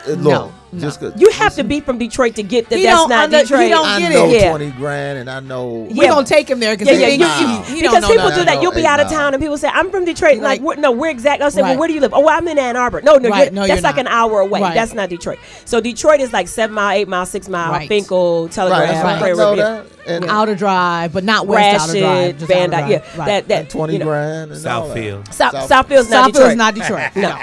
Look, No. just 'cause- You have to be from Detroit to get that. He That's don't not under- he Detroit. don't I get know it. Yeah. 20 grand, and I know. We're going to take him there because Yeah, he yeah, don't because know people that. do that. You'll be 8 out of miles. town, and people say, "I'm from Detroit." And Like- we're exactly. I say, Right. "Well, where do you live?" "Oh, I'm in Ann Arbor." No, Right. No, that's you're like not. an hour away. Right. That's not Detroit. So Detroit is like 7 mile, 8 mile, 6 mile, Right. Finkel, Telegraph, Right, that's right. I Prairie know River. that. And Outer Drive, but not West Outer Drive. Rashid, Just Outer Van Dyke. Yeah, Drive. Right. that 20 you know. grand. And all that. Southfield. Southfield's not Southfield Detroit. is not Detroit. No. Neither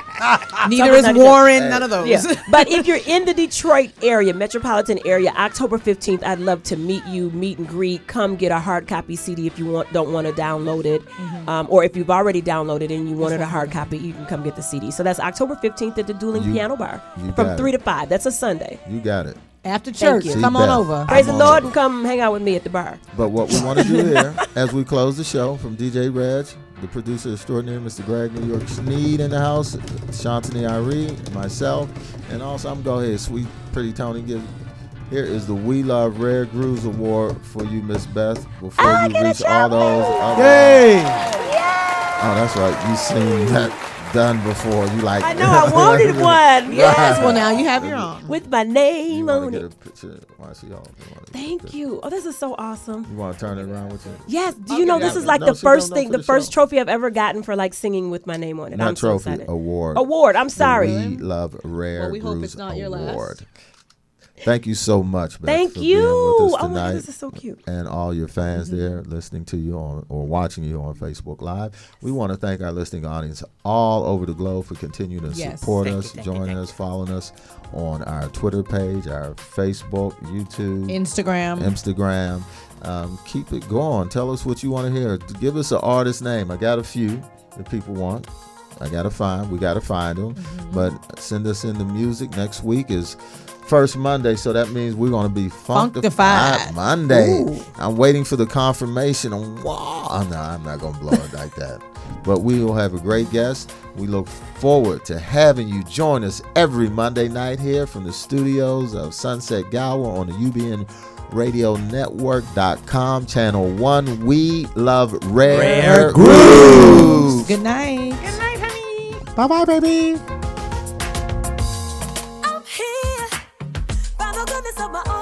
Southfield's is not Warren. Detroit. None of those. Yeah. But if you're in the Detroit area, metropolitan area, October 15th, I'd love to meet you, meet and greet. Come get a hard copy CD if you don't want to download it, or if you've already downloaded and you wanted a hard copy, you can come get the CD. So that's October 15th at the Dueling Piano Bar you from got 3 it. to 5. That's a Sunday. You got it. After church, you. come See, on Beth. over. Praise the Come on Lord over. and come hang out with me at the bar. But what we want to do here, as we close the show, from DJ Reg, the producer extraordinary, Mr. Greg New York Sneed in the house, Shantini Irie, and myself, and also I'm going to go ahead, sweet, pretty Tony, here is the We Love Rare Grooves Award for you, Miss Beth, before you reach all those other. Yay! Oh, that's right. You seen that done before. You like? I know. I wanted one. Yes. Well, now you have your own with my name on Get it. a picture. Why she all? Thank you. Oh, this is so awesome. You want to turn it around with you? Yes. Do you know this is like the first thing, the first trophy I've ever gotten for like singing with my name on it. Not I'm trophy, so excited. award. Award. I'm sorry. We love Rare Well, we hope Grooves it's not your last. Award. Thank you so much, Beth, Thank for you. being with us Oh tonight. my God, this is so cute. And all your fans there listening to you on or watching you on Facebook Live. We want to thank our listening audience all over the globe for continuing to support us, join us, following us on our Twitter page, our Facebook, YouTube, Instagram. Keep it going. Tell us what you want to hear. Give us an artist name. I got a few that people want. We got to find them. But send us in the music. Next week is first Monday, so that means we're going to be Funkified Monday. Ooh. I'm waiting for the confirmation on wow. No, I'm not going to blow it like that. But we will have a great guest. We look forward to having you join us every Monday night here from the studios of Sunset Gower on the UBN Radio Network.com, channel 1. We love Rare Grooves. Good night. Good night, honey. Bye-bye, baby. I'm here by the goodness of my own.